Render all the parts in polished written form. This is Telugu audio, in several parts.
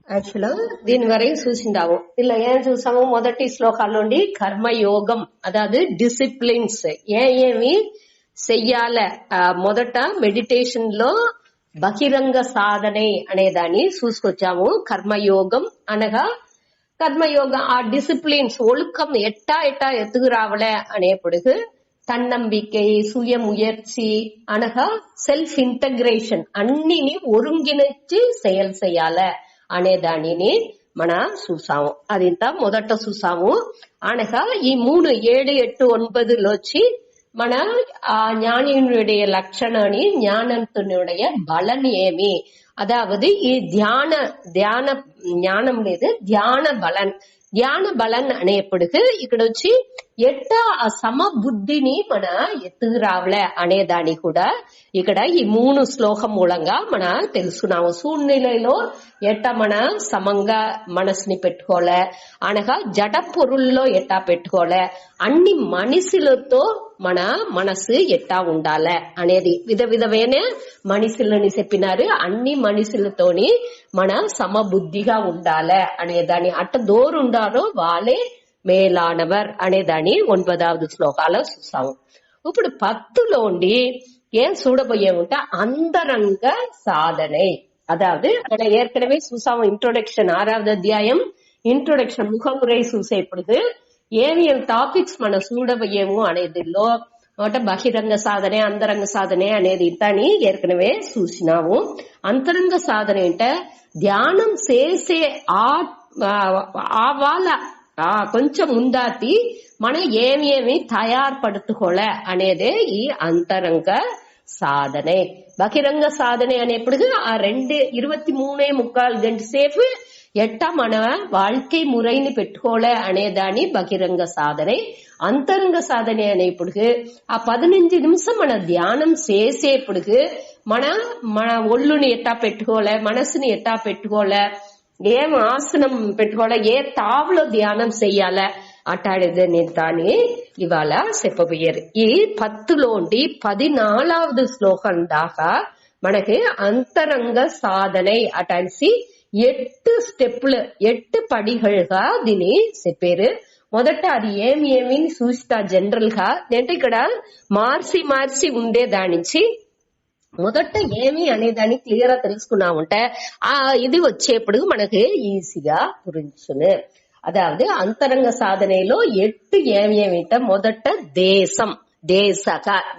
యాక్చువల్ దీని వరకు చూసిందాము. ఇలా ఏం చూసాము, మొదటి శ్లోకాల్లోండి కర్మయోగం అదాదు డిసిప్లిన్స్ ఏమి చెయ్యాల. మొదట మెడిటేషన్ లో బహిరంగ సాధనే అనే దాన్ని చూసుకొచ్చాము. కర్మయోగం అనగా కర్మయోగ ఆ డిసిప్లిన్స్ ஒழுக்கம் எட்டா எத்துக்கு ராவல అనేప్పుడు தன்னம்பிக்கை, சுய முயற்சி అనగా సెల్ఫ్ ఇంటగ్రేషన్ అన్నిని ఒరుంగినచ్చి செயல் செய்யாల అనే దానిని మన చూసాము. అది ఇంత మొదట చూసాము. అనగా ఈ 3, 7, 8, 9లో వచ్చి మన ఆ ஞானியினுடைய லட்சணானி ஞானத்தினுடைய பலன் ఏమి, அதாவது ఈ ధ్యానం లేదు ధ్యాన బలన్. ధ్యాన బలన్ అనేప్పుడు ఇక్కడ వచ్చి ఎట్టా ఆ సమబుద్ధిని మన ఎత్తుకు రావలే అనేదాన్ని కూడా ఇక్కడ ఈ 3 శ్లోకం మూలంగా మన తెలుసుకున్నాము. సూழ்நிலைలో ఎట్టా మన సమంగా మనసుని పెట్టుకోలే అనగా జడ పొరుల్లో ఎట్టా పెట్టుకోలే, అన్ని మనిషిలతో మన మనసు ఎట్టా ఉండాలి అనేది విధమైన మనిషిలని చెప్పినారు. అన్ని మనిషిలతోని మన సమబుద్ధిగా ఉండాలి అనేదాన్ని అట్ట దోరుండారో వాళ్ళే మేలానవర్ అనేదాన్ని 9వ శ్లోకాలో చూసాము. ఇప్పుడు 10లోండి ఏం చూడబోయేముంటే అంతరంగ సాధனை. அதாவது అక్కడ ஏற்கனவே చూసాము ఇంట్రొడక్షన్ 6వ అధ్యాయం ఇంట్రొడక్షన్ ముఖమురై చూసేప్పుడు ఏమి టాపిక్స్ మనం చూడబోయేము అనేదిలో ఒకట బహిరంగ సాధనే అంతరంగ సాధనే అనేది ఇంతని ఏర్కనవే చూసినాము. అంతరంగ సాధన అంటే ధ్యానం చేసే వాళ్ళ కొంచెం ముందాతి మనం ఏమి తయారుపడుతుకోలే అనేదే ఈ అంతరంగ సాధనే. బహిరంగ సాధనే అనేప్పుడు ఆ 23.25 గంట సేపు ఎట్టా మన வாழ்க்கை మురైని పెట్టుకోలే అనేదాన్ని బహిరంగ సాధనే. అంతరంగ సాధనే అనేప్పుడు ఆ 15 నిమిషం మన ధ్యానం చేసేప్పుడు మన ఒళ్ళుని ఎట్టా పెట్టుకోలే, మనసుని ఎట్టా పెట్టుకోలే, ఏం ఆసనం పెట్టుకోలే, ఏ తావులో ధ్యానం చెయ్యాల అట్టాడేదని దాన్ని ఇవాళ చెప్పబోయారు. ఈ 10లోండి 14వ శ్లోకం దాకా మనకి అంతరంగ సాధனை అటాల్సి 8 స్టెప్పులు 8 పడిగలుగా దీన్ని చెప్పారు. మొదట అది ఏమి చూస్తా జనరల్ గా అంటే ఇక్కడ మార్చి ఉండే దాని నుంచి మొదట ఏమి అనేదాన్ని క్లియర్ గా తెలుసుకున్నామంటే ఆ ఇది వచ్చేప్పుడు మనకి ఈజీగా పురించును. అదాவது అంతరంగ సాధనలో 8 ఏమిట మొదట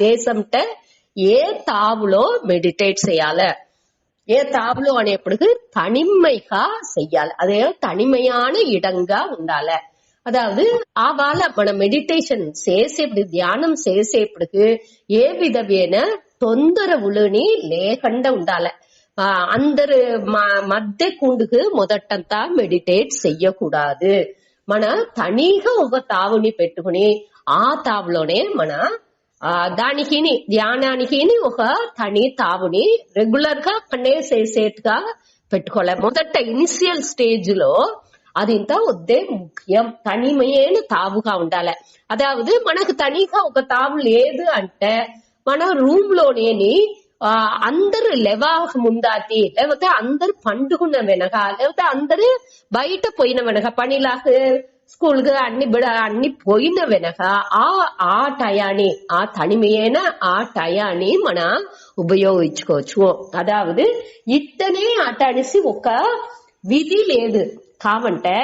దేశంటే ఏ తావులో మెడిటేట్ చేయాలి, ఏ తావులో అనేప్పుడు தனிமைగా చెయ్యాలి, అదే தனிமையான இடంగా ఉండాలి. అదాவது వాళ్ళ మన మెడిటేషన్ చేసేప్పుడు ధ్యానం చేసేప్పుడు ఏ విధమైన తొందరవులని లేకుండా ఉండాలి. అందరు మధ్య కుండుకు మొదటంతా మెడిటేట్ చెయ్యకూడదు. మన తనిగా ఒక తావుని పెట్టుకుని ఆ తావులోనే మన దానికి ధ్యానానికి ఒక తని తావుని రెగ్యులర్ గా అక్కడనే చేసేట్టుగా పెట్టుకోవాలి. మొదట ఇనిషియల్ స్టేజ్ లో అది ఇంత వద్దే ముఖ్యం, తనిమైన తావుగా ఉండాలి. అదాவது మనకు తనిగా ఒక తావు లేదు అంటే మన రూమ్ లోనేని అందరు లెవాక ముందాతి, లేకపోతే అందరు పండుకున్న వెనక, లేకపోతే అందరు బయట పోయిన వెనక పనిలాక స్కూల్ గా అన్ని పోయిన వెనక ఆ టయాన్ని ఆ తనిమైన ఆ టయాన్ని మన ఉపయోగించుకోవచ్చు. అదాவது ఇట్టనే అటనిసి ఒక విధి లేదు కావంటే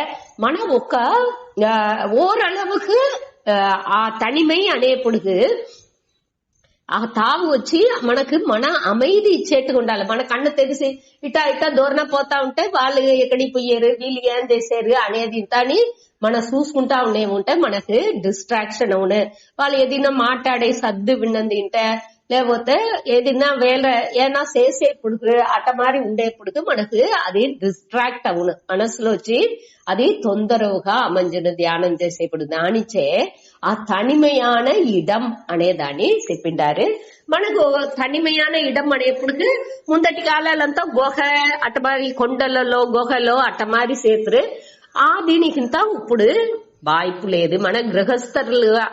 మనం ఒక ఓరளவுக்கு ఆ తనిమై అనేప్పుడు ఆ తావు వచ్చి మనకు మన அமைதி ఇచ్చేట్టుగా ఉండాలి. మన కన్ను తెరిసి ఇటా దూరన పోతా ఉంటే వాళ్ళు ఎక్కడికి పోయారు, వీళ్ళు ఏం చేశారు అనేది ఇంతని మనం చూసుకుంటా ఉండేముంటే మనకు డిస్ట్రాక్షన్ అవును. వాళ్ళు ఏదైనా మాట్లాడే సర్దు విన్నది ఇంటే లేకపోతే ఏదైనా ఏనా చేసేప్పుడు అటమారి ఉండేప్పుడు మనకు అది డిస్ట్రాక్ట్ అవును. మనసులో వచ్చి అది తొందరగా అమంజను ధ్యానం చేసేప్పుడు దానిచే ఆ తనిమయాన ఇడం అనేదాన్ని చెప్పిండారు. మనకు తనిమయాన ఇడం అనేప్పుడు ముందటి కాలాలంతా గుహ అటమారి కొండలలో గుహలో అటమారి చేతురు. దీనికింత ఇప్పుడు వాய்ப்பு లేదు. మన గృహస్థరులుగా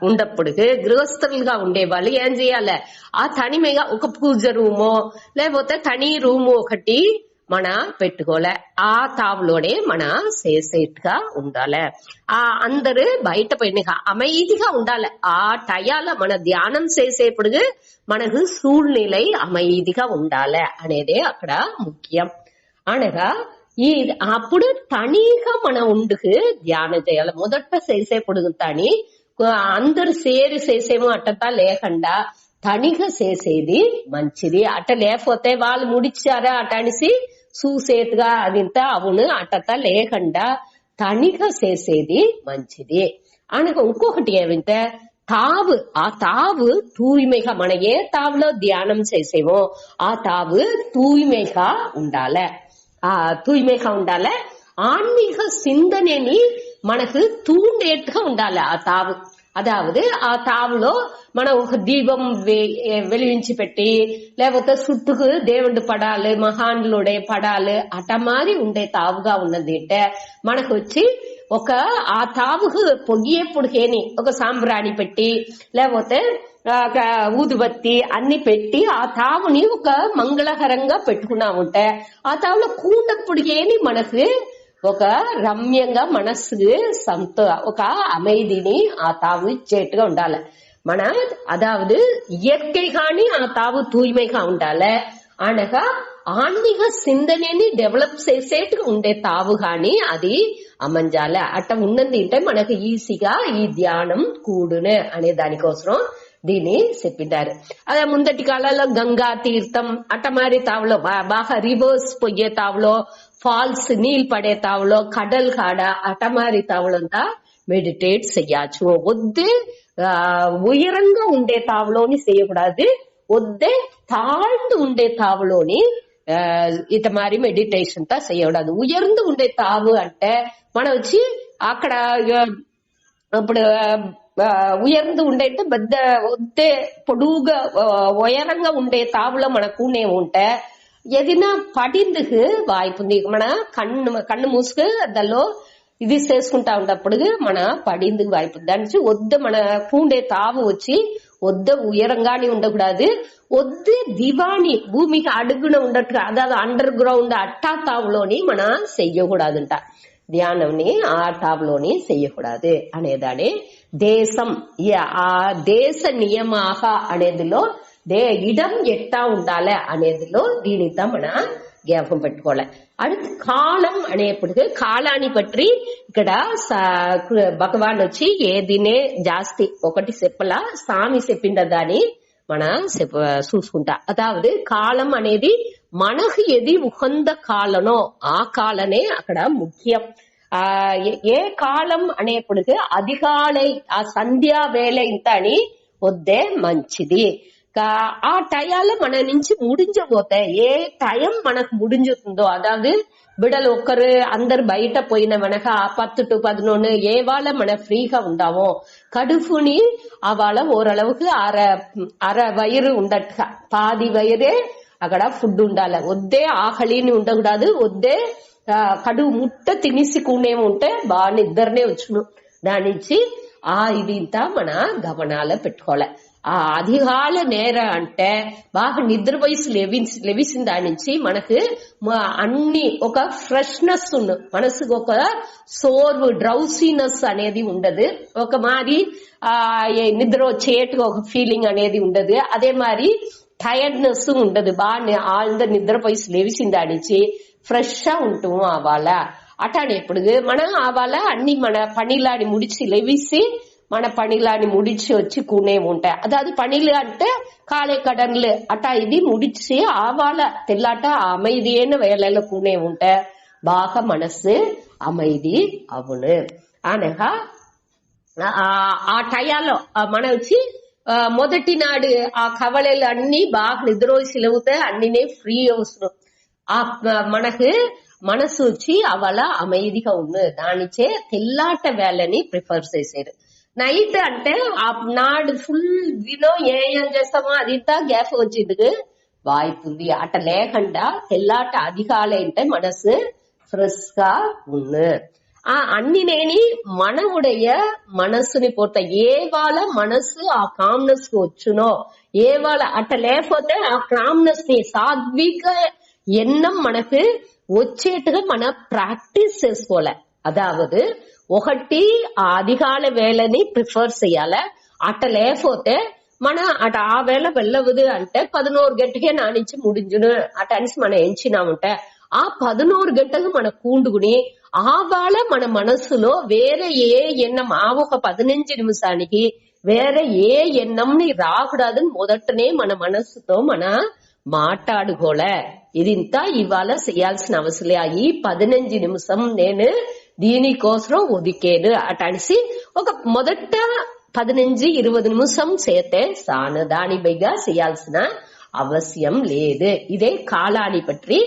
ఉండప్పుడు గృహస్థరులుగా ఉండేవాళ్ళు ఏం చేయాలి, ఆ తనిమగా ఒక పూజ రూమో లేకపోతే తని రూము ఒకటి మన పెట్టుకోలే. ఆ తావులోనే మన చేసేట్టుగా ఉండాలి. అందరు బయట పోయిన அமைதிగా ఉండాలి. ఆ టయాల మన ధ్యానం చేసేప్పుడు మనకు సూழ்நிலை அமைதிగా ఉండాలి అనేదే అక్కడ ముఖ్యం. అనగా అప్పుడు తనిగా మన ఉండుకు ధ్యానం చేయాలి. మొదట చేసేప్పుడు తని అందరు సేరి చేసేమో అట్టతా లేకుండా తనిగా చేసేది మంచిది. అట్ట లేకపోతే వాళ్ళు ముడిచారా అట అనేసి చూసేట్టుగా అదింత అవును అట్టతా లేకుండా తనిగా చేసేది మంచిది. అనగా ఇంకొకటి ఏమింటే తావు. ఆ తావు తూய்மைగా మన ఏ తావులో ధ్యానం చేసేమో ఆ తావు తూய்மைగా ఉండాలి. తూய்மைగా ఉండాలి. ఆన్మీக சிந்தனைని మనకు తూండేట్టుగా ఉండాలి ఆ తావు. అదావదు ఆ తావులో మనం ఒక దీపం వెలిగించి పెట్టి లేకపోతే చుట్టుకు దేవుడు పడాలి మహాన్లుడే పడాలి అట మారి ఉండే తావుగా ఉన్నది అంటే మనకు వచ్చి ఒక ఆ తావుకు పొగియేప్పుడుకేని ఒక సాంబ్రాణి పెట్టి లేకపోతే ఊదుబత్తి అన్ని పెట్టి ఆ తావుని ఒక మంగళకరంగా పెట్టుకున్నా ఉంటే ఆ తావులో కూన్నప్పుడుకేని మనకు ఒక రమ్యంగా మనస్సు ఒక அமைதிని ఆ తావు ఇచ్చేట్టుగా ఉండాలి. మన అదావదు ఇయற்கை కానీ ఆ తావు తూய்மைగా ఉండాలి. అనగా ఆన్మీక సింధనేని డెవలప్ చేసేట్టుగా ఉండే తావు గాని అది అమంజాలి. అట్ట ఉన్నది అంటే మనకు ఈజీగా ఈ ధ్యానం కూడునే అనే దానికోసం దీన్ని చెప్పిండారు. అదే ముందటి కాలంలో గంగా తీర్థం అట్టమారి తావులో బాగా రివర్స్ పొయ్యే తావులో ఫాల్స్ నీళ్ళు పడే తావులో కడల్ కాడ అటమారి తావులంతా మెడిటేట్ చెయ్యచ్చు. వద్దే ఉయరంగా ఉండే తావులోని చేయకూడదు. వద్దే తాழ்ந்து ఉండే తావులోని ఇట మారి మెడిటేషన్ తా చేయకూడదు. ఉయర్ந்து ఉండే తావు అంటే మనం వచ్చి అక్కడ ఇప్పుడు ఉయర్ந்து ఉండే పెద్ద వద్దే పొడుగా ఉయరంగా ఉండే తావులో మనకునే ఉంటే ఏదైనా పడిందుకు వాయిపుంది. మన కన్ను మూసుకు దానిలో ఇది చేసుకుంటా ఉన్నప్పుడు మన పడిందుకు వాయిపుంది. దాని వద్ద మన కూండే తావు వచ్చి వద్ద ఉయరంగానే ఉండకూడదు. వద్దే దివాణి భూమికి అడుగున ఉండట్టు అதாவது అండర్ గ్రౌండ్ అట్టా తావులోని మన చెయ్యకూడదంట. ధ్యానంని ఆ తావులోని చెయ్యకూడదు అనేదాని దేశం. ఆ దేశ నియమాహ అనేదిలో ఇడం ఎట్టా ఉండాలి అనేదిలో దీనితో మన జ్ఞాపకం పెట్టుకోవాలి. அடுத்து కాలం అనేప్పటికీ కాలాన్ని పట్టి ఇక్కడ భగవాన్ వచ్చి ఏదినే జాస్తి ఒకటి చెప్పలా స్వామి చెప్పిండ దాన్ని మన చూసుకుంటా. అదావదు కాలం అనేది మనకు ఎది ఉగంద కాలనో ఆ కాలనే అక్కడ ముఖ్యం. ఏ కాలం అనేప్పటికీ అధికాలై ఆ సంధ్యా వేళ ఇంత అని వద్దే మంచిది. ఆ టయాలు మన నుంచి ముడించబోతే ఏ టైం మనకు ముడించుతుందో అదాவது బిడలు ఒక్కరు అందరు బయట పోయిన మనకు ఆ 10 to 11 ఏ వాళ్ళ మన ఫ్రీగా ఉందామో కడుపుని ఆ వాళ్ళ ఓరளவுக்கு అర వయరు ఉండట్టుగా పాది వయరే అక్కడ ఫుడ్ ఉండాలి. వద్దే ఆకలిని ఉండకూడదు. వద్దే కడుపు ముట్ట తినిసికునేమో ఉంటే బాగా నిద్రనే వచ్చును. దానిచ్చి ఇది ఇంత మన గమనాలు పెట్టుకోవాలి. ఆ అధికాల నేరం అంటే బాగా నిద్ర వయసు లెవిసిన దాని నుంచి మనకు అన్ని ఒక ఫ్రెష్నెస్ ఉన్న మనసుకు ఒక సోర్వు డ్రౌసీనెస్ అనేది ఉండదు. ఒక మాది నిద్ర వచ్చేట్టుగా ఒక ఫీలింగ్ అనేది ఉండదు. అదే మరి టైర్డ్నెస్ ఉండదు. బాగా ఆళ్ళ నిద్ర వయసు లెవిసిన దాని నుంచి ఫ్రెష్ గా ఉంటాము ఆవాల. అటానేప్పుడు మనం ఆవాల అన్ని మన పనిలాని ముడిచి లెవిసి మన పనిలాని ముడిచి వచ్చి కూనే ఉంటాయి. అదాది పనిలు అంటే కాళే కడన్లు అటా ఇది ముడిచి ఆవాల తెల్లాట அமைதியான వేళలో కూనే ఉంటాయి. బాగా మనసు அமைதி అవును. అనగా ఆ టయాలో మన వచ్చి మొదటి నాడు ఆ కవలలు అన్ని బాగా నిద్రోసి లేవుతాయి. అన్నినే ఫ్రీ అవసరం. మనకు మనసు వచ్చి అవల அமைதிగా ఉంది. దానిచే తెల్లాట వేళని ప్రిఫర్ చేశారు. నైట్ అంటే ఆ నాడు ఫుల్ వినో ఏం చేస్తామో అది ఇంత గ్యాప్ వచ్చింది వాయిపుంది. అట లేకుండా తెల్లాట అధికాలంటే మనసు ఫ్రెష్ గా ఉంది. అన్నినేని మనవుடைய మనసుని పోతా ఏ వాళ్ళ మనసు ఆ కామ్నెస్ కు వచ్చునో ఏ వాళ్ళ అట్ట లేకపోతే ఆ కామ్నెస్ ని సాత్విక ఎన్నం మనకు వచ్చేట్టుగా మన ప్రాక్టీస్ చేసుకోవాలి. అదావదు ఒకటి అధికాల వేళని ప్రిఫర్ చేయాలి. అట్ట లేకపోతే మన అట ఆ వేళ వెళ్ళవదు అంటే 11 గంటకే నానించి ముడించును అట అనేసి మనం ఎంచినామంటే ఆ 11 గంటలు మన కూండుకుని ఆ వేళ మన మనస్సులో వేరే ఏ ఎన్నం ఆ ఒక 15 నిమిషానికి వేరే ఏ ఎన్నంని రాకూడదని మొదటనే మన మనస్సుతో మన మాట్లాడుకోలే. ఇదింతా ఇవాళ చేయాల్సిన అవసరం. ఈ 15 నిమిషం నేను దీనికోసం ఒదికేను అట అనేసి ఒక మొదట 15-20 నిమిషం చేతే సాను, దాని పైగా చేయాల్సిన అవసరం లేదు. ఇదే కాలాన్ని పற்றி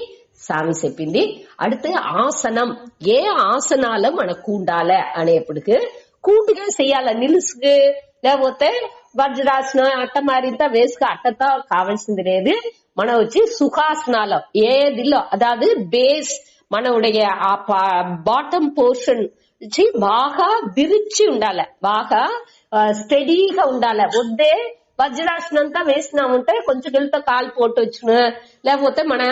సామి చెప్పింది. அடுத்து ఆసనం. ఏ ఆసనాలు మనకు ఉండాలి అనేప్పటికి కూటుగా చేయాల, నిలుసుకు లేకపోతే వజ్రాసనం అట్ట మారింత వేసుకు అట్టతో కావాల్సింది లేదు. మనం వచ్చి సుఖాసనాలు ఏదిలో అదాదు బేస్ మనవుடைய ఆ బాటమ్ పోర్షన్ వచ్చి బాగా విరిచి ఉండాలి, బాగా స్టడీగా ఉండాలి. వద్దే వజ్రాసనంతా వేసినామంటే కొంచెం గెలుతో కాలు పోటు వచ్చిన లేకపోతే మన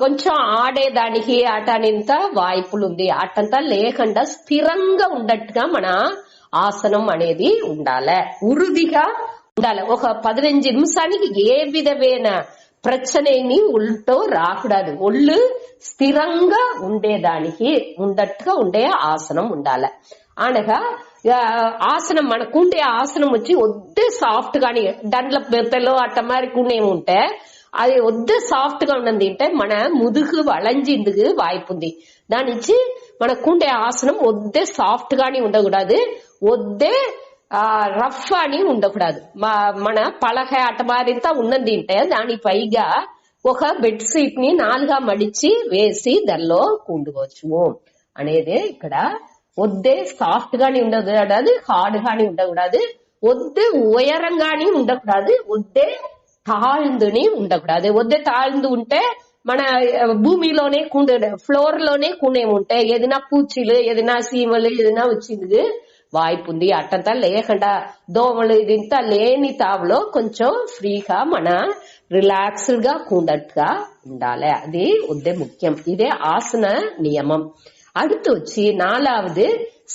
కొంచెం ఆడేదానికి అటనింత వాய்పులు ఉంది. అట్టంతా లేకుండా స్థిరంగా ఉండట్టుగా మన ఆసనం అనేది ఉండాలి, ఉరుదిగా ఉండాలి. ఒక 15 నిమిషానికి ఏ విధమైన ప్రச்சனைని ఒళ్ళతో రాకూడదు. ఒళ్ళు స్థిరంగా ఉండేదానికి ఉండట్టుగా ఉండే ఆసనం ఉండాలి. అనగా ఆసనం మనకుండే ఆసనం వచ్చి వద్దే సాఫ్ట్ గాని దండ్ల బెత్తలో అట్ట మారికుండేముంటే అది వద్దే సాఫ్ట్ గా ఉన్నది అంటే మన ముదుగు వళంజిందుకు వాய்పుంది. దానిచ్చి మనకుండే ఆసనం వద్దే సాఫ్ట్ గాని ఉండకూడదు, వద్దే రఫ్ అని ఉండకూడదు. మన పలహ అటమారింత ఉన్నది అంటే దాని పైగా ఒక బెడ్ షీట్ ని 4గా మడిచి వేసి దానిలో కూండుకోవచ్చు అనేది ఇక్కడ. వద్దే సాఫ్ట్ గాని ఉండకూడదు, హార్డ్ గాని ఉండకూడదు, వద్దే ఉయరంగాని ఉండకూడదు, వద్దే తాழ்ந்துని ఉండకూడదు. వద్దే తాழ்ந்து ఉంటే మన భూమిలోనే కూండే ఫ్లోర్ లోనే కూనేముంటే ఏదైనా పూచిలు ఏదైనా సీమలు ఏదైనా వచ్చింది వాய்పుంది. అట్టంతా లేకుండా దోమలు ఇదింతా లేని తావులో కొంచెం ఫ్రీగా మన రిలాక్స్డ్ గా కూండట్టుగా ఉండాలి. అది వద్దే ముఖ్యం. ఇదే ఆసన నియమం. அடுத்து వచ్చి 4வது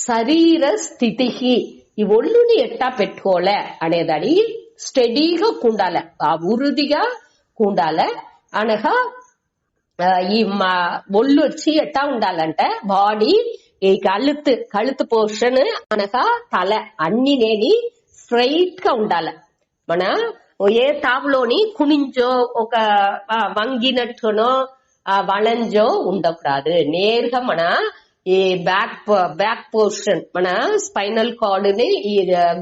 శరీర స్థితికి ఈ ఒళ్ళుని ఎట్టా పెట్టుకోలే అనేదాని స్టడీగా కూండాలి, ఆ ఉరుదిగా కూండాలి. అనగా ఈ ఒళ్ళు వచ్చి ఎట్టా ఉండాలంటే బాడీ ఈ కழுத்து పోర్షన్ అనగా తల అన్ని నేని స్ట్రైట్ గా ఉండాలి. మన ఏ తాపులోని కునించో ఒక వంగినట్టునో వళంజో ఉండకూడదు. నేరుగా మన ఈ బ్యాక్ పోర్షన్ మన స్పైనల్ కార్డ్ ని ఈ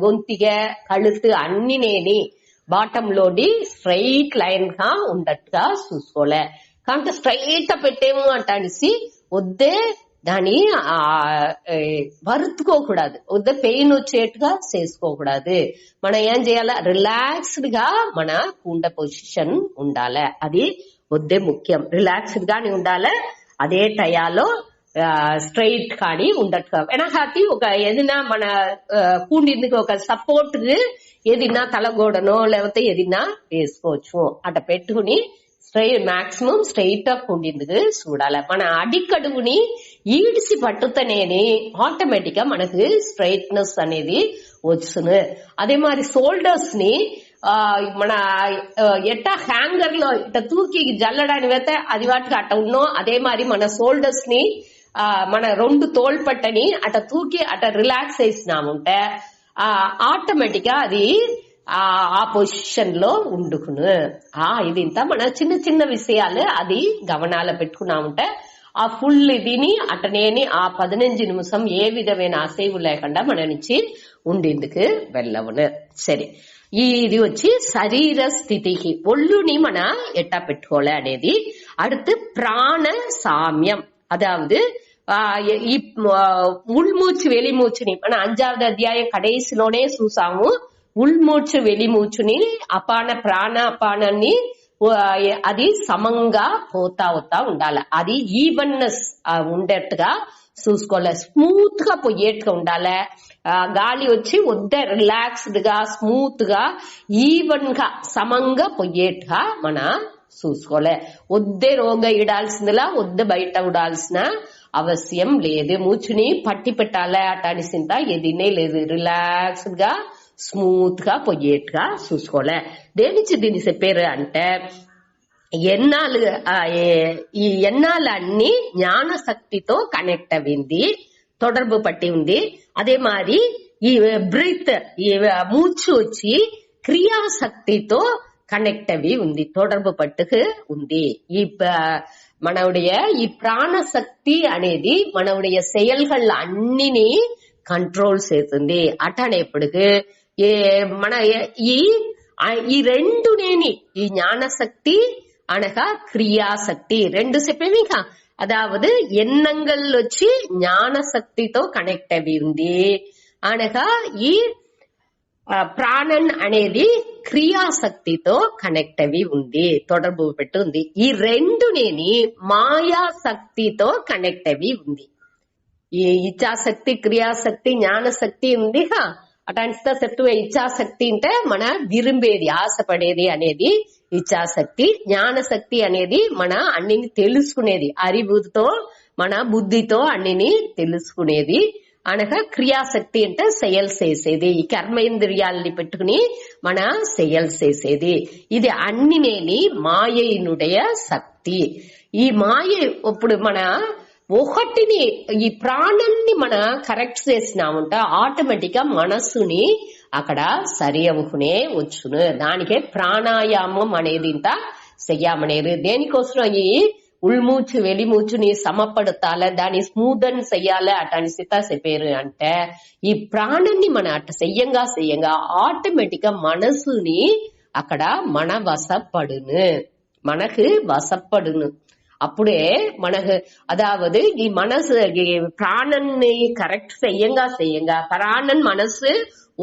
గొంతిగ కழுத்து అన్ని నేని బాటమ్ లోని స్ట్రైట్ లైన్ గా ఉండట్టుగా చూసుకోలే. కాబట్టి స్ట్రైట్ గా పెట్టేము అంటేసి వద్దే దాన్ని వరుతుకోకూడదు, వద్దే పెయిన్ వచ్చేట్టుగా చేసుకోకూడదు. మనం ఏం చేయాలి, రిలాక్స్డ్ గా మన కుండ పొజిషన్ ఉండాలి. అది వద్దే ముఖ్యం. రిలాక్స్డ్ గాని ఉండాలి, అదే టయాలో స్ట్రైట్ కానీ ఉండట్టుగా. వెనకాతి ఒక ఏదైనా మన కూండిందుకు ఒక సపోర్ట్ ఏదైనా తలగోడనో లేకపోతే ఏదైనా వేసుకోవచ్చు. అట పెట్టుకుని మాక్సిమం స్ట్రైట్ గా కూండిందుకు చూడాలి. మన అడికడుగుని ఈడిసి పట్టుతనేని ఆటోమేటిక్ గా మనకు స్ట్రైట్నెస్ అనేది వచ్చును. అదే మరి షోల్డర్స్ ని మన ఎట్టా హ్యాంగర్ లో ఇట్ట తూకి జల్లడాని వేస్తే అది వాటికి అట్ట ఉన్నో అదే మరి మన షోల్డర్స్ ని మన 2 తోల్పట్టని అట తూకి అట రిలాక్స్ చేసినాముంటే ఆటోమేటిక్ గా అది ఆ పొజిషన్ లో ఉండుకును. ఇదింతా మన చిన్న చిన్న విషయాలు అది గమనాల పెట్టుకున్నాముంటే ఆ ఫుల్ ఇదిని అటనేని ఆ 15 నిమిషం ఏ విధమైన అసేవు లేకుండా మన నుంచి ఉండేందుకు వెళ్ళవును. సరే, ఇది వచ్చి శరీర స్థితికి ఒళ్ళుని మన ఎట్టా పెట్టుకోలే అనేది. அடுத்து பிராண சாமியம், அதாவது ఉల్మూச்சு வெளிமூச்சுని మన 5வது అధ్యాయం కడేసిలోనే చూసాము. ఉల్మూచ్చు వెలిమూచుని అపాన ప్రాణాపానాన్ని అది సమంగా పోతా ఉండాలి. అది ఈవెన్నెస్ ఉండేట్టుగా చూసుకోవాలి, స్మూత్ గా పోయేట్టుగా ఉండాలి. గాలి వచ్చి వద్ద రిలాక్స్డ్ గా స్మూత్ గా ఈవెన్ గా సమంగా పోయేట్టుగా మన చూసుకోలే. వద్దే రోగ ఇడాల్సిందిలా వద్ద బయట ఉడాల్సిన అవసరం లేదు. మూచుని పట్టి పెట్టాలి అటానిసింత ఎదినే లేదు. రిలాక్స్డ్ గా స్మూత్ గా పొయ్యేట్టుగా చూసుకోలే. దేనిచి దీని చెప్పారు అంటే ఎన్నాళ్ళు ఈ ఎన్నాళ్ళన్నీ జ్ఞాన శక్తితో కనెక్ట్ అయింది, தொடர்பு పట్టి ఉంది. అదే మరి ఈ బ్రీత్ ఈ మూச்சு వచ్చి క్రియాశక్తితో కనెక్ట్ అవి ఉంది, தொடர்பு పట్టుకు ఉంది. ఈ మనవుடைய ఈ ప్రాణశక్తి అనేది మనవుடைய செயல்கள் అన్నిని కంట్రోల్ చేస్తుంది. అటనేప్పటికి మన ఈ రెండునేని ఈ ஞானசக்தி అనగా క్రియాశక్తి రెండు చెప్పేవి. అదావదు ఎన్నంగల్ వచ్చి జ్ఞానశక్తితో కనెక్ట్ అవి ఉంది అనగా ఈ ప్రాణన్ అనేది క్రియాశక్తితో కనెక్ట్ అవి ఉంది, தொடர்பு పెట్టి ఉంది. ఈ రెండునేని మాయాశక్తితో కనెక్ట్ అవి ఉంది. ఈ ఇచ్ఛాశక్తి, క్రియాశక్తి, జ్ఞానశక్తి ఉంది. అటాంటితో చెప్తూ ఇచ్ఛాశక్తి అంటే మన విరుంబేది, ఆశపడేది అనేది ఇచ్ఛాశక్తి. జ్ఞానశక్తి అనేది మన అన్నిని తెలుసుకునేది, అరివుతో మన బుద్ధితో అన్నిని తెలుసుకునేది. అనగా క్రియాశక్తి అంటే செயல் చేసేది, ఈ కర్మేంద్రియాలని పెట్టుకుని మన செயல் చేసేది. ఇది అన్నినేని మాయైనుடைய శక్తి. ఈ మాయ ఇప్పుడు మన ఒకటిని ఈ ప్రాణాన్ని మన కరెక్ట్ చేసినామంట ఆటోమేటిక్ గా మనస్సుని అక్కడ సరి అవుకునే వచ్చును. దానికే ప్రాణాయామం అనేది ఇంత చెయ్యమనేది. దేనికోసం ఈ ఉள்మూச்சு வெளிமூச்சுని సమపడతాల దాన్ని స్మూదన్ చెయ్యాలి అటాని సితా చెప్పారు అంటే ఈ ప్రాణాన్ని మన అట్ట చెయ్యంగా ఆటోమేటిక్ గా మనసుని అక్కడ మన వశపడును, మనకు వశపడును. అప్పుడే మనకు అదావదు ఈ మనసు ప్రాణాన్ని కరెక్ట్ చెయ్యంగా ప్రాణన్ మనసు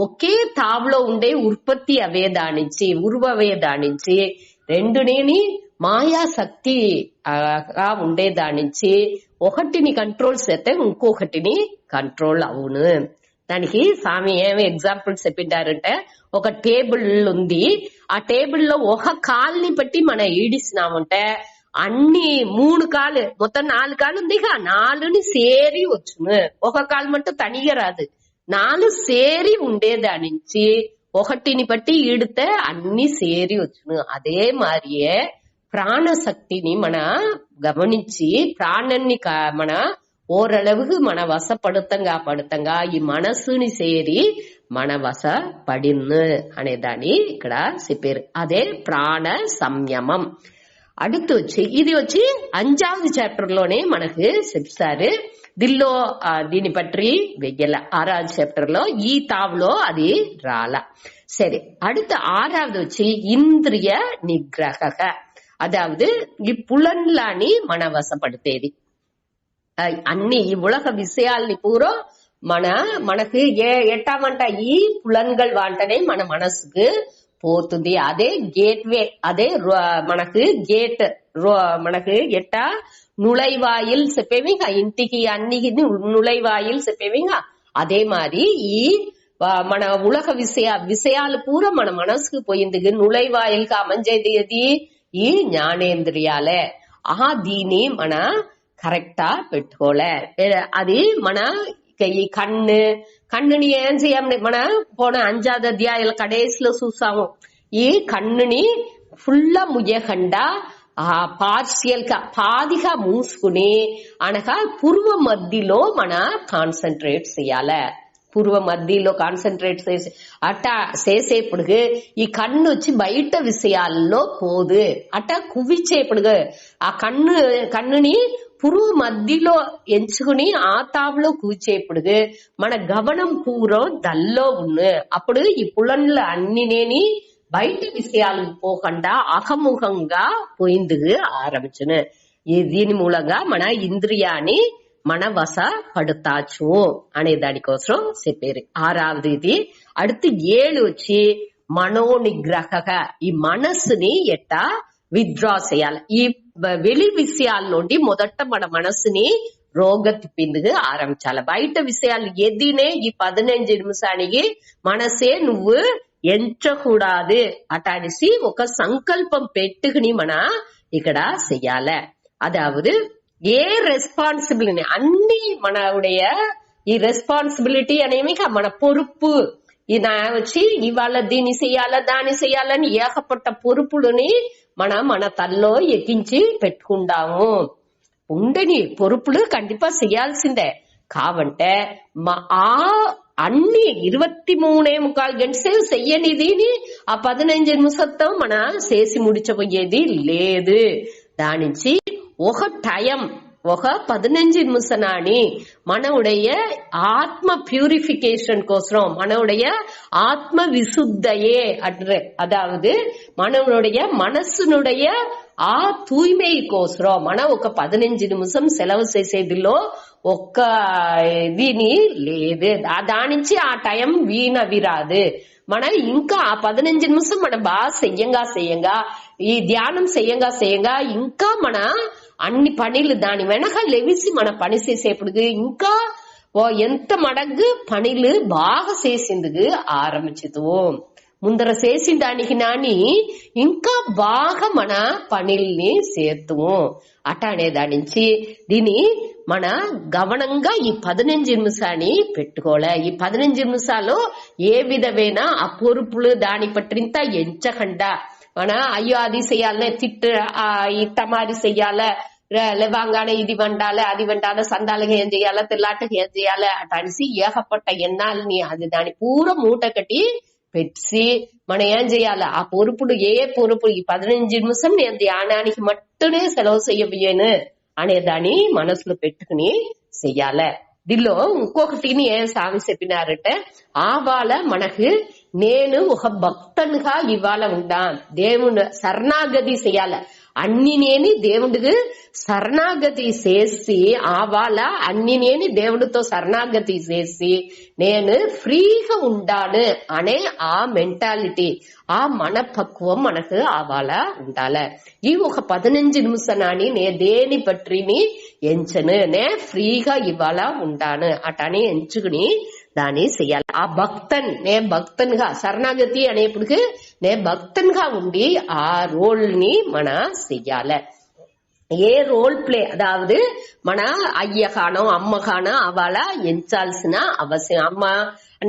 ఒకే తావులో ఉండే ఉత్పత్తి అవేదానించి ఉరువవేదానించి రెండునేని మాయాశక్తి ఉండేదానించి ఒకటిని కంట్రోల్ చేస్తే ఇంకొకటిని కంట్రోల్ అవును. దానికి స్వామి ఏమి ఎగ్జాంపుల్ చెప్పిండారంటే ఒక టేబుల్ ఉంది, ఆ టేబుల్లో ఒక కాల్ని పెట్టి మనం ఈడిసినామంటే అన్ని 3 కాలు మొత్తం 4 కాలు ఉంది, 4ని సేరి వచ్చును. ఒక కాలు మట్టు తనిగా రాదు, 4 సేరి ఉండేదానించి ఒకటిని బట్టి ఈడితే అన్ని సేరి వచ్చును. అదే మారియే ప్రాణశక్తిని మన గమనించి ప్రాణాన్ని మన ఓరளவுக்கு మన వశపడుతంగా ఈ మనసుని సేరి మన వశపడిను అనేదాన్ని ఇక్కడ చెప్పారు. అదే ప్రాణ సంయమం. அடுத்து వచ్చి ఇది వచ్చి 5வது చాప్టర్ లోనే మనకు చెప్తారు. దీనిలో దీని పற்றி వెయ్యల 6வது చాప్టర్ లో ఈ తావులో అది రాల. సరే, அடுத்த 6வது వచ్చి ఇంద్రియ నిగ్రహ. అదావదు ఈ పులన్లాని మన వశపడితేది అన్ని ఈ ఉలగ విషయాల్ని పూరో మనకు ఎట్టామంట ఈ పులన్கள் వాంటనే మన మనసుకు పోతుంది. అదే గేట్వే, అదే మనకు గేట్, మనకు ఎట్టా నుళైవాయిల్ చెప్పేవి ఇంటికి అన్నికి నుళైవాయిల్ చెప్పేవి. అదే మరి ఈ మన ఉలగ విషయాలు పూర మన మనసుకు పోయింది. నుళైవాయిల్కి అమంజేది ఈ జ్ఞానేంద్రియాలే. దీని మన కరెక్టా పెట్టుకోలే. అది మన ఈ కన్నుని ఏం చేయాలి, మన పోన 5வது అధ్యాయాల కడేసిలో చూసాము. ఈ కన్నుని ఫుల్ ముయ్యకుండా పార్షియల్ గా పాదిగా మూసుకుని అనగా పూర్వ మధ్యలో మన కాన్సన్ట్రేట్ చేయాలి. పూర్వ మధ్యలో కాన్సన్ట్రేట్ చేసి అట్టా చేసేప్పుడు ఈ కన్ను వచ్చి బయట విషయాల్లో పోదు. అట్టా కువిచేప్పుడు ఆ కన్నుని పురుగు మధ్యలో ఎంచుకుని ఆ తావులో కూర్చేప్పుడు మన గమనం పూరం దల్లో ఉన్ను. అప్పుడు ఈ పులన్ల అన్నినేని బయట విషయాలు పోకుండా అహముఖంగా పోయింది ఆరంభించును. దీని మూలంగా మన ఇంద్రియాన్ని మన వశ పడతాచు అనే దానికోసం చెప్పారు. 6வது ఇది. அடுத்து 7 వచ్చి మనోనిగ్రహ. ఈ మనస్సుని ఎట్టా విత్డ్రా చేయాలి. ఈ వెలి విషయాల నుండి మొదట మన మనస్సుని రోగ తిప్పింది ఆరంభించాలి. బయట విషయాలు ఎదినే ఈ 15 నిమిషానికి మనసే నువ్వు ఎంచకూడదు అటానిసి ఒక సంకల్పం పెట్టుకుని మన ఇక్కడ చెయ్యాల. అదావదు ఏ రెస్పాన్సిబిలిటీ అన్ని మనవుடைய ఈ రెస్పాన్సిబిలిటీ అనేవి మన పొరుపు వచ్చి ఇవాళ దీన్ని చెయ్యాలా దాన్ని చెయ్యాలని ఏకపట్ట పొరుపులని మన తల్లో ఎక్కించి పెట్టుకుంటాము. ఉండని పొరుపులు కండిపా చెయ్యాల్సిందే. కావంటే అన్ని 23.25 గంటలు చెయ్యనిదిని ఆ 15 నిమిషంతో మన చేసి ముడిచిపోయేది లేదు. దానించి ఒక టైం ఒక 15 నిమిషాన్ని మనవుடைய ఆత్మ ప్యూరిఫికేషన్ కోసం మనవుடைய ఆత్మ విశుద్ధయే அதாவது మనవుடைய మనస్సునుடைய ఆ తూய்மை కోసం మనం ఒక 15 నిమిషం సెలవు చేసేదిలో ఒక్క దీని లేదు. దానించి ఆ టైం వీణవిరాదు. మన ఇంకా ఆ 15 నిమిషం మన బాగా చెయ్యంగా ఈ ధ్యానం చెయ్యంగా ఇంకా మన అన్ని పనులు దాని వెనక లెవిసి మన పని చేసేప్పుడు ఇంకా ఎంత మడగ్గు పనులు బాగా చేసిందుకు ఆరంభించుతావు. ముందర చేసిన దానికి నాని ఇంకా బాగా మన పనుల్ని చేస్తాము. అటానే దానించి దీని మన గమనంగా ఈ 15 నిమిషాన్ని పెట్టుకోలే. ఈ 15 నిమిషాలు ఏ విధమైన ఆ పొరుపులు దాని పట్టింత ఎంచకుండా మన అయ్యో అది చెయ్యాలనే ఇట్టమారి చెయ్యాల లేవంగానే ఇది వండాలి అది వండాలి సందాలకి ఏం చెయ్యాలా తెల్లాటకి ఏం చెయ్యాలి అటనిసి ఏకపట్ట ఎన్నాలని అది దాని పూర మూట కట్టి పెట్టి మనం ఏం చెయ్యాలి ఆ పొరుపులు ఏ పొరుపు ఈ 15 నిమిషం నేను ధ్యానానికి మట్టునే సెలవు చెయ్యబోయాను అనే దాన్ని మనసులో పెట్టుకుని చెయ్యాలి. దీనిలో ఇంకొకటిని ఏం స్వామి చెప్పినారంటే ఆవాల మనకు నేను ఒక భక్తునిగా ఇవాళ ఉంటా దేవుడు శరణాగతి చెయ్యాల. అన్ని నేని దేవుడికి శరణాగతి చేసి ఆవాల అన్ని నేని దేవుడితో శరణాగతి చేసి నేను ఫ్రీగా ఉండాను అనే ఆ మెంటాలిటీ ఆ మనపక్వం మనకు ఆవాల ఉండాలి. ఈ ఒక 15 నిమిషాన్ని నే దేని పట్టిని ఎంచను నే ఫ్రీగా ఇవాళ ఉంటాను అటని ఎంచుకుని దాన్ని చెయ్యాలి. ఆ నే భక్తన్గా శరణాగతి అనేప్పటికి నే భక్తన్గా ఉండి ఆ రోల్ ని మన చెయ్యాలి. ఏ రోల్ ప్లే అదావదు మన అయ్యగానో అమ్మగానో అవాళ ఎంచాల్సిన అవసరం. అమ్మ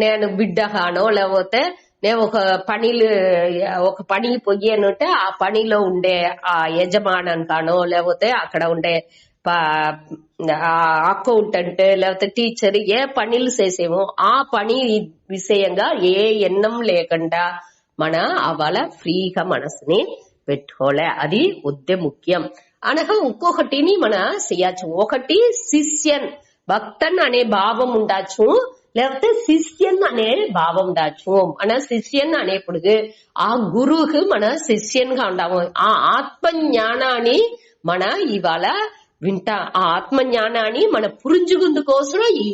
నేను బిడ్డగానో లేకపోతే నేను ఒక పని పొయ్యానంటే ఆ పనిలో ఉండే ఆ యజమానన్ కానో లేకపోతే అక్కడ ఉండే అకౌంటెంట్ లేకపోతే టీచర్ ఏ పనులు చేసేమో ఆ పని విషయంగా ఏ ఎన్నం లేకుండా మన అవాళ ఫ్రీగా మనసుని పెట్టుకోలే. అది ఉద్దే ముఖ్యం. అనగా ఇంకొకటిని మన చేయచ్చు. ఒకటి శిష్యన్ భక్తన్ అనే భావం ఉండొచ్చు లేకపోతే శిష్యన్ అనే భావం ఉండొచ్చు. మన శిష్యన్ అనేప్పుడు ఆ గురువుకు మన శిష్యన్ గా ఉండాము. ఆ ఆత్మజ్ఞానాన్ని మన ఇవాళ వింటా ఆ ఆత్మజ్ఞానాన్ని మన పురుంజుగుందు కోసం ఈ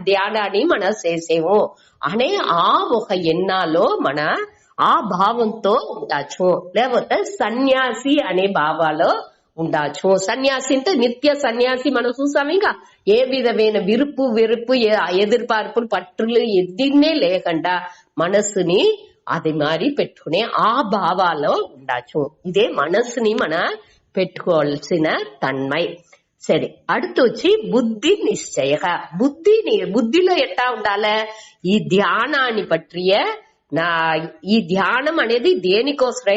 ధ్యానాన్ని మన చేసేము అనే ఆ ఒక ఎన్నాలో మన ఆ భావంతో ఉండొచ్చు. లేకపోతే సన్యాసి అనే భావాలో ఉండొచ్చు. సన్యాసి అంటే నిత్య సన్యాసి మనం చూసాము. ఇంకా ఏ విధమైన వెరుపు ఎదురుపార్పులు పట్టులు ఎద్దిన్నే లేకుండా మనసుని అది మారి పెట్టుకునే ఆ భావాలో ఉండొచ్చు. ఇదే మనసుని మన పెట్టుకోవాల్సిన తన్మై. సరే, அடுத்து వచ్చి బుద్ధి నిశ్చయ. బుద్ధిలో ఎట్టా ఉండాలి? ఈ ధ్యానాన్ని పట్టియ ఈ ధ్యానం అనేది దేనికోసమే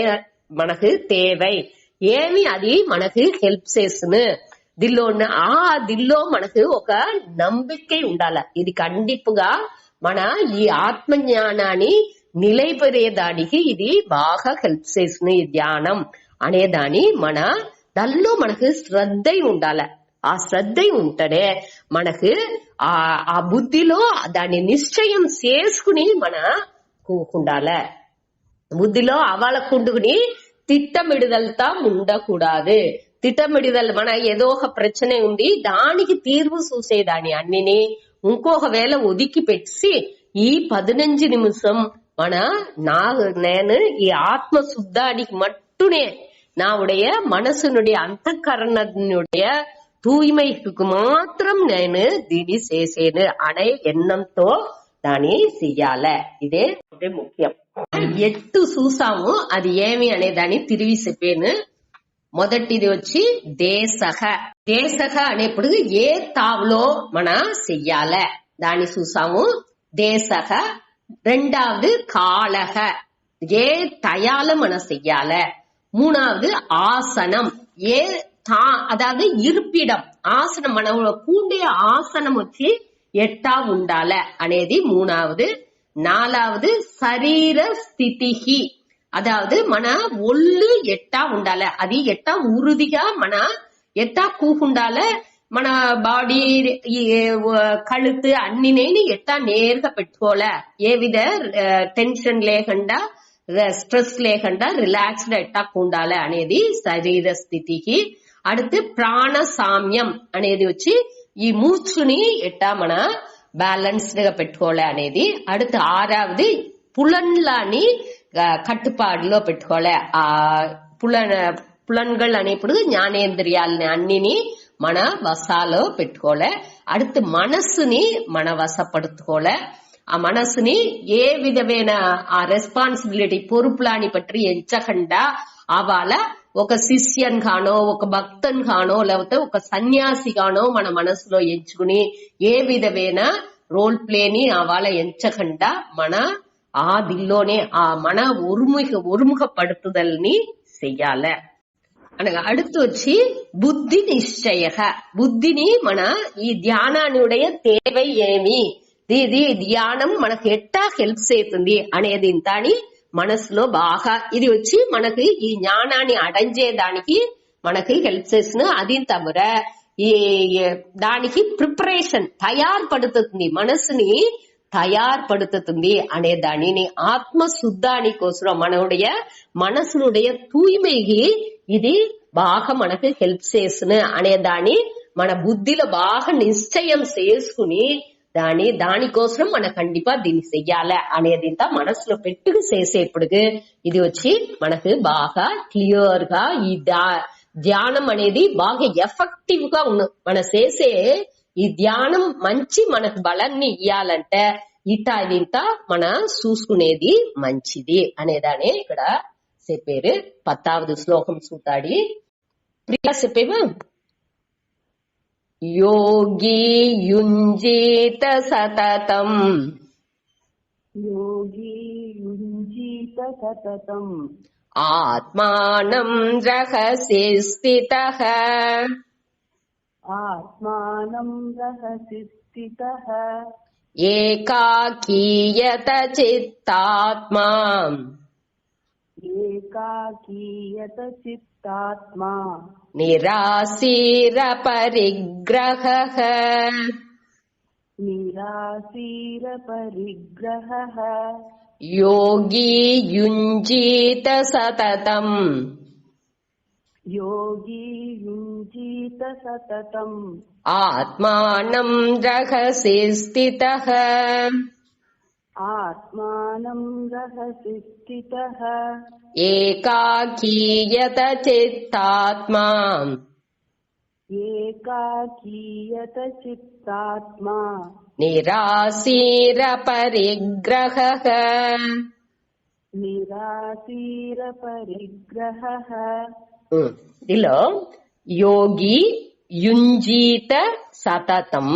మనకు తేవై ఏమి అది మనకు హెల్ప్ చేస్తుంది. దిల్లో మనకు ఒక నమ్మిక ఉండాలి. ఇది కండిపుగా మన ఈ ఆత్మజ్ఞానాన్ని నిలైపరేదానికి ఇది బాగా హెల్ప్ చేస్తుంది. ఈ ధ్యానం అనేదాని మన దానిలో మనకు శ్రద్ధ ఉండాలి. ఆ శ్రద్ధ ఉంటేనే మనకు ఆ బుద్ధిలో దాన్ని నిశ్చయం చేసుకుని మన కూకుండాలి. బుద్ధిలో అవలకుండుకుని తిట్టమిడుదలతా ఉండకూడదు. తిట్టమిడుదల మన ఏదో ఒక ప్రశ్న ఉంది దానికి తీర్పు చూసేదాన్ని అన్నిని ఇంకొక వేళ ఒదికి పెట్టి ఈ 15 నిమిషం నేను ఈ ఆత్మ శుద్ధానికి మట్టునే నావుடைய మనసునుடைய అంతఃకరణనుடைய தூய்மைக்கு மாத்திரம் నేను దీని చేసేను అనే ఎన్నంతో దాని చెయ్యాల. ఇదే ముఖ్యం. 8 చూసాము, అది ఏమి అనే దాన్ని తిరిగి చెప్పాను. మొదటిది వచ్చి దేశహ. దేశహ అనేప్పుడు ఏ తావులో మన చెయ్యాల దాన్ని చూసాము, దేశహ. రెండాவது కాళக, ఏ தயால మన చెయ్యాల. மூணாவது ஆசனம், ఏ అదాவது இருப்பிடம், ఆసనం మన కూండే ఆసనం వచ్చి ఎట్టా ఉండాల అనేది మూணாவது. నాలాவது శరీర స్థితి, అదాவது మన ఒళ్ళు ఎట్టా ఉండాల, అది ఎట్టా ఉరుదిగా మన ఎట్టా కూకుండాల, మన బాడీ కழுத்து అన్నినేని ఎట్టా నేరుగా పెట్టుకోవాల, ఏ విధ టెన్షన్ లేకుండా స్ట్రెస్ లేకుండా రిలాక్స్డ్ ఎట్టా ఉండాలి అనేది శరీర స్థితికి. அடுத்து ప్రాణ సామ్యం అనేది వచ్చి ఈ మూచుని ఎట్టా మన బ్యాలెన్స్డ్ గా పెట్టుకోవాలి అనేది. அடுத்து 6வது పులన్లని కట్టుపాడులో పెట్టుకోవాలి. ఆ పులన్கள் అనేప్పుడు జ్ఞానేంద్రియాలని అన్నిని మన వసాలో పెట్టుకోవాలి. அடுத்து మనస్సుని మన వశపడుతుకోవాలి. ఆ మనసుని ఏ విధమైన ఆ రెస్పాన్సిబిలిటీ పొరుపులాని పట్టి ఎంచకుండా అవాళ ఒక శిష్యన్ గానో ఒక భక్తన్ గానో లేకపోతే ఒక సన్యాసి గానో మన మనసులో ఎంచుకుని ఏ విధమైన రోల్ ప్లేని అవాళ ఎంచకుండా మన ఆ దిల్లోనే ఆ మన ఒరుముఖ పడుతుదల్ని చెయ్యాల. అనగా அடுத்து వచ్చి బుద్ధి నిశ్చయ. బుద్ధిని మన ఈ ధ్యానానుடைய தேவை ఏమి, ఇది ధ్యానం మనకు ఎట్టా హెల్ప్ చేస్తుంది అనేది ఇంతాని మనసులో బాగా ఇది వచ్చి మనకి ఈ జ్ఞానాన్ని అడంజేదానికి మనకి హెల్ప్ చేసిన. అది తవిర ఈ దానికి ప్రిపరేషన్ తయారుపడుతుంది, మనసుని తయారుపడుతుంది అనే దానిని ఆత్మ శుద్ధాని కోసం మనవుடைய మనసునుடைய తూய்மைకి ఇది బాగా మనకు హెల్ప్ చేసిన అనే దాన్ని మన బుద్ధిలో బాగా నిశ్చయం చేసుకుని దానికోసం మన కండిపా దీన్ని చెయ్యాల అనేది మనసులో పెట్టుకు చేసేప్పుడు ఇది వచ్చి మనకు బాగా క్లియర్ గా ఈ ధ్యానం అనేది బాగా ఎఫెక్టివ్ గా మన చేసే ఈ ధ్యానం మంచి మనకు బలాన్ని ఇయ్యాలంటే ఇట మన చూసుకునేది మంచిది అనేదానే ఇక్కడ చెప్పారు. 10వ శ్లోకం చూతాడి ప్రియా చెప్పేవా. యోగి యుంజీత సతతం, యోగి యుంజీత సతతం ఆత్మానం రహసి స్థితః, ఆత్మానం రహసి స్థితః ఏకాకీయత చిత్తాత్మా, ఏకాకీయత చిత్తాత్మా నిరాశీర పరిగ్రహః, నిరాశీర పరిగ్రహః యోగి యుంజీత సతతం, యోగి యుంజీత సతతం ఆత్మానం రహసి స్థితః, ఆత్మానం రహసి స్థితః ఏకాకీయత చిత్తాత్మా, ఏకాకీయత చిత్తాత్మా నిరాశీర పరిగ్రహః, నిరాశీర పరిగ్రహః. ఇదిలో యోగి యుంజీత సతతం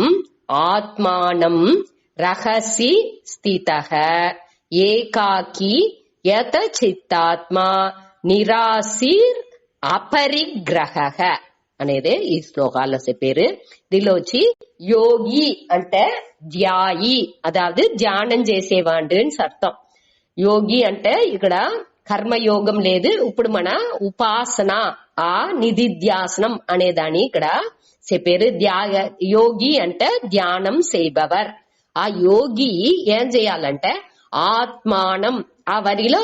ఆత్మానం రహసి స్థితః ఏకాకి యత చిత్తాత్మా నిరాశీర్ అపరిగ్రహః అనేది ఈ శ్లోకాల్లో చెప్పారు. దీనిలో వచ్చి యోగి అంటే ధ్యాయి, అదాவது ధ్యానం చేసేవాడు అని అర్థం. యోగి అంటే ఇక్కడ కర్మయోగం లేదు, ఇప్పుడు మన ఉపాసన ఆ నిధిధ్యాసనం అనేదాన్ని ఇక్కడ చెప్పారు. యోగి అంటే ధ్యానం చేయబవర్. ఆ యోగి ఏం చేయాలంటే ఆత్మానం, ఆ వరిలో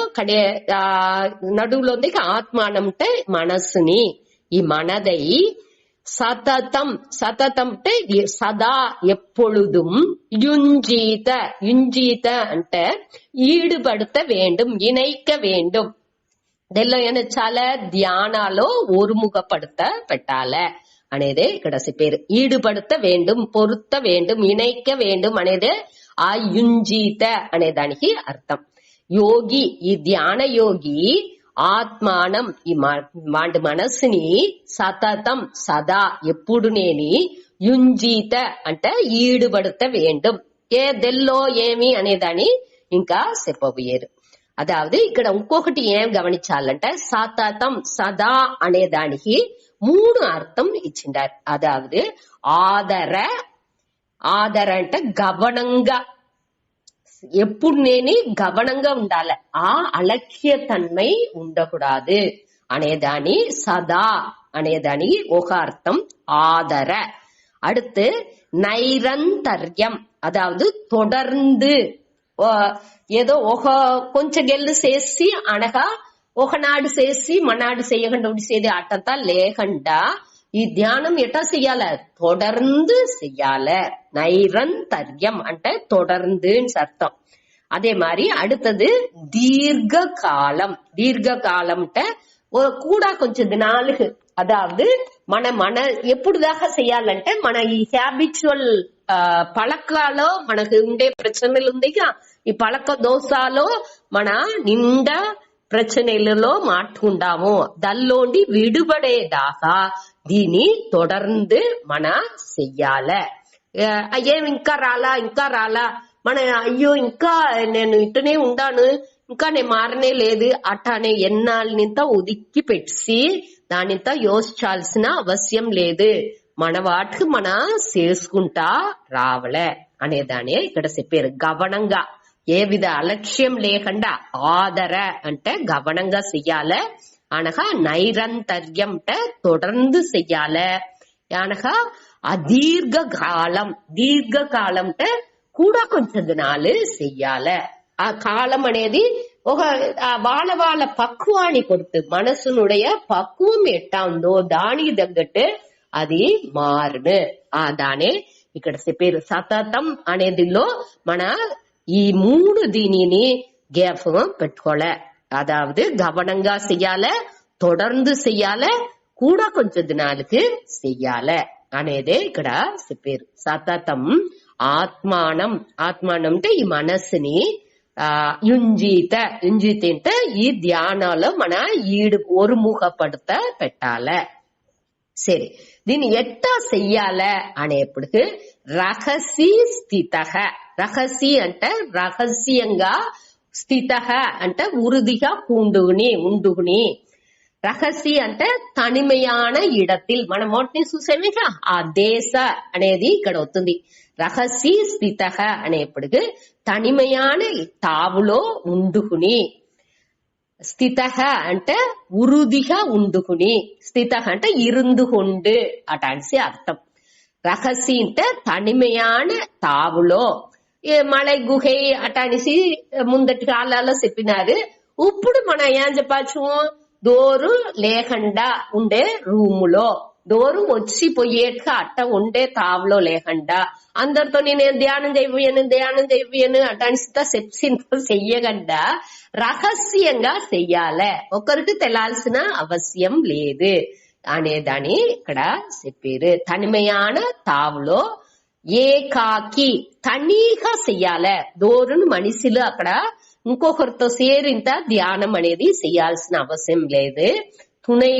నడువులో ఉంది ఆత్మానం అంటే మనస్సుని, ఈ మనదై సతతం, సతతం అంటే సదా ఎప్పొழுதும், యుంజీత, యుంజీత అంటే ఈడుపడుత வேண்டும், ఇనైక வேண்டும். దీనిలో చాలా ధ్యానాలో ఒరుముఖపడుత పెట్టాలి అనేది ఇక్కడ చెప్పారు. ఈడుపడుత வேண்டும், పొరుத்த வேண்டும், ఇనైక வேண்டும் అనేది యుంజీత అనేదానికి అర్థం. యోగి, ఈ ధ్యాన యోగి ఆత్మానం, ఈ మనస్సుని సతతం సదా ఎప్పుడు నేని యుంజీత అంటే ఈడుబడుత వేండం, ఏదెల్లో ఏమి అనేదాన్ని ఇంకా చెప్పబోయేరు. అదావదు ఇక్కడ ఇంకొకటి ఏం గమనించాలంటే సతతం సదా అనేదానికి 3 అర్థం ఇచ్చిండారు. అదావదు ఆదర, ఆదర అంటే గవనంగా, ఎప్పుడు నేని గవనంగా ఉండాలి, ఆ అలక్ష్యతన్మై ఉండకూడదు అనేదాని సదా అనేదానికి ఒక అర్థం ఆదర. அடுத்து நைரந்தர்யம், அதாவது தொடர்ந்து, ఏదో కొంచెం గెల్లు చేసి అనగా ఒకనాడు చేసి మనాడు చేయకుండా ఉడిసేది అట్టంతా లేకుండా ఈ ధ్యానం ఎట్లా చెయ్యాల, தொடர்ந்து చెయ్యాల. నైరంతర్యం అంటే தொடர்ந்து అర్థం. அதே மாதிரி அடுத்தது தீர்க்க காலம். தீர்க்க காலம் కూడా కొంచెం దినాలకు, అదావదు మన ఎప్పుడుదాకా చెయ్యాలంటే మన ఈ హ్యాబిచువల్ పழக்காలో మనకు ఉండే ప్రచనలు ఉందిగా, ఈ పழக்க దోషాలో మన నిండా ప్రచనలలో మాట్టుకుంటాము, దల్లోండి విడుబడేదాకా దీన్ని தொடர்ந்து మన చెయ్యాల. ఏం ఇంకా రాలా మన అయ్యో ఇంకా నేను ఇట్టనే ఉండాను, ఇంకా నేను మారనే లేదు అట్టానే ఎన్నాళ్ళనింత ఉదిక్కి పెట్టి దానింత యోచించాల్సిన అవసరం లేదు, మన వాటికి మన చేసుకుంటా రావలే అనేదానే ఇక్కడ చెప్పారు. గవనంగా, ఏ విధ అలక్ష్యం లేకుండా, ఆదర అంటే గవనంగా చెయ్యాల అనగా నైరంతర్యం అంటే தொடர்ந்து చెయ్యాల అనగా అదీర్ఘ కాలం. దీర్ఘకాలం అంటే కూడా కొంచెం దినాలు చెయ్యాల. ఆ కాలం అనేది ఒక వాళ్ళ పక్వాన్ని పొరుతు, మనసునుடைய పక్వం ఎట్టా ఉందో దానికి తగ్గట్టు అది మారును. దానే ఇక్కడ చెప్పారు. సతతం అనేదిలో మన ఈ 3 దీనిని జ్ఞాపకం పెట్టుకోలే. అదావదు గవనంగా చెయ్యాల, தொடர்ந்து చెయ్యాల, కూడా కొంచెం దినాలకి చెయ్యాల అనేదే ఇక్కడ చెప్పారు. సతతం ఆత్మానం. ఆత్మానం అంటే ఈ మనస్సుని యుంజీత. యుంజీత అంటే ఈ ధ్యానాలో మన ఒరుముఖపడత పెట్టాల. సరే, దీన్ని ఎట్టా చెయ్యాల అనేప్పటికి రహసి స్థిత. రహసి అంటే రహస్యంగా, స్థిత అంటే ఉరుదిగా ఉండుగుని. రహసి అంటే తనిమయాన ఇడతిల్, మన మొట్టని చూసేమేగా ఆ దేశ అనేది ఇక్కడ వస్తుంది. రహసి స్థిత అనేప్పటికి తనిమయాన తావులో ఉండుకుని. స్థిత అంటే ఉరుదిగా ఉండుకుని, స్థిత అంటే ఇరుందుకొండు అటాన్సి అర్థం. రహసి అంటే తనిమయాన తావులో, మలై గుహే అటానిసి ముందటి కాలాల్లో చెప్పినారు. ఇప్పుడు మనం ఏం చెప్పచ్చు, డోరు లేకుండా ఉండే రూములో, డోరు వచ్చిపోయేట్టుగా అట్ట ఉండే తావులో లేకుండా అందరితో నేను ధ్యానం చేయబోయాను అటానిస్తా చెప్పింతో చెయ్యకుండా రహస్యంగా చెయ్యాలే, ఒకరికి తెలాల్సిన అవసరం లేదు అనేదాని ఇక్కడ చెప్పారు. తనిమయాన తావులో ఏకాకి తనీగా చెయ్యాలే. డోరును మనిషిలు అక్కడ ఇంకొకరితో సేరింత ధ్యానం అనేది చెయ్యాల్సిన అవసరం లేదు. తుణై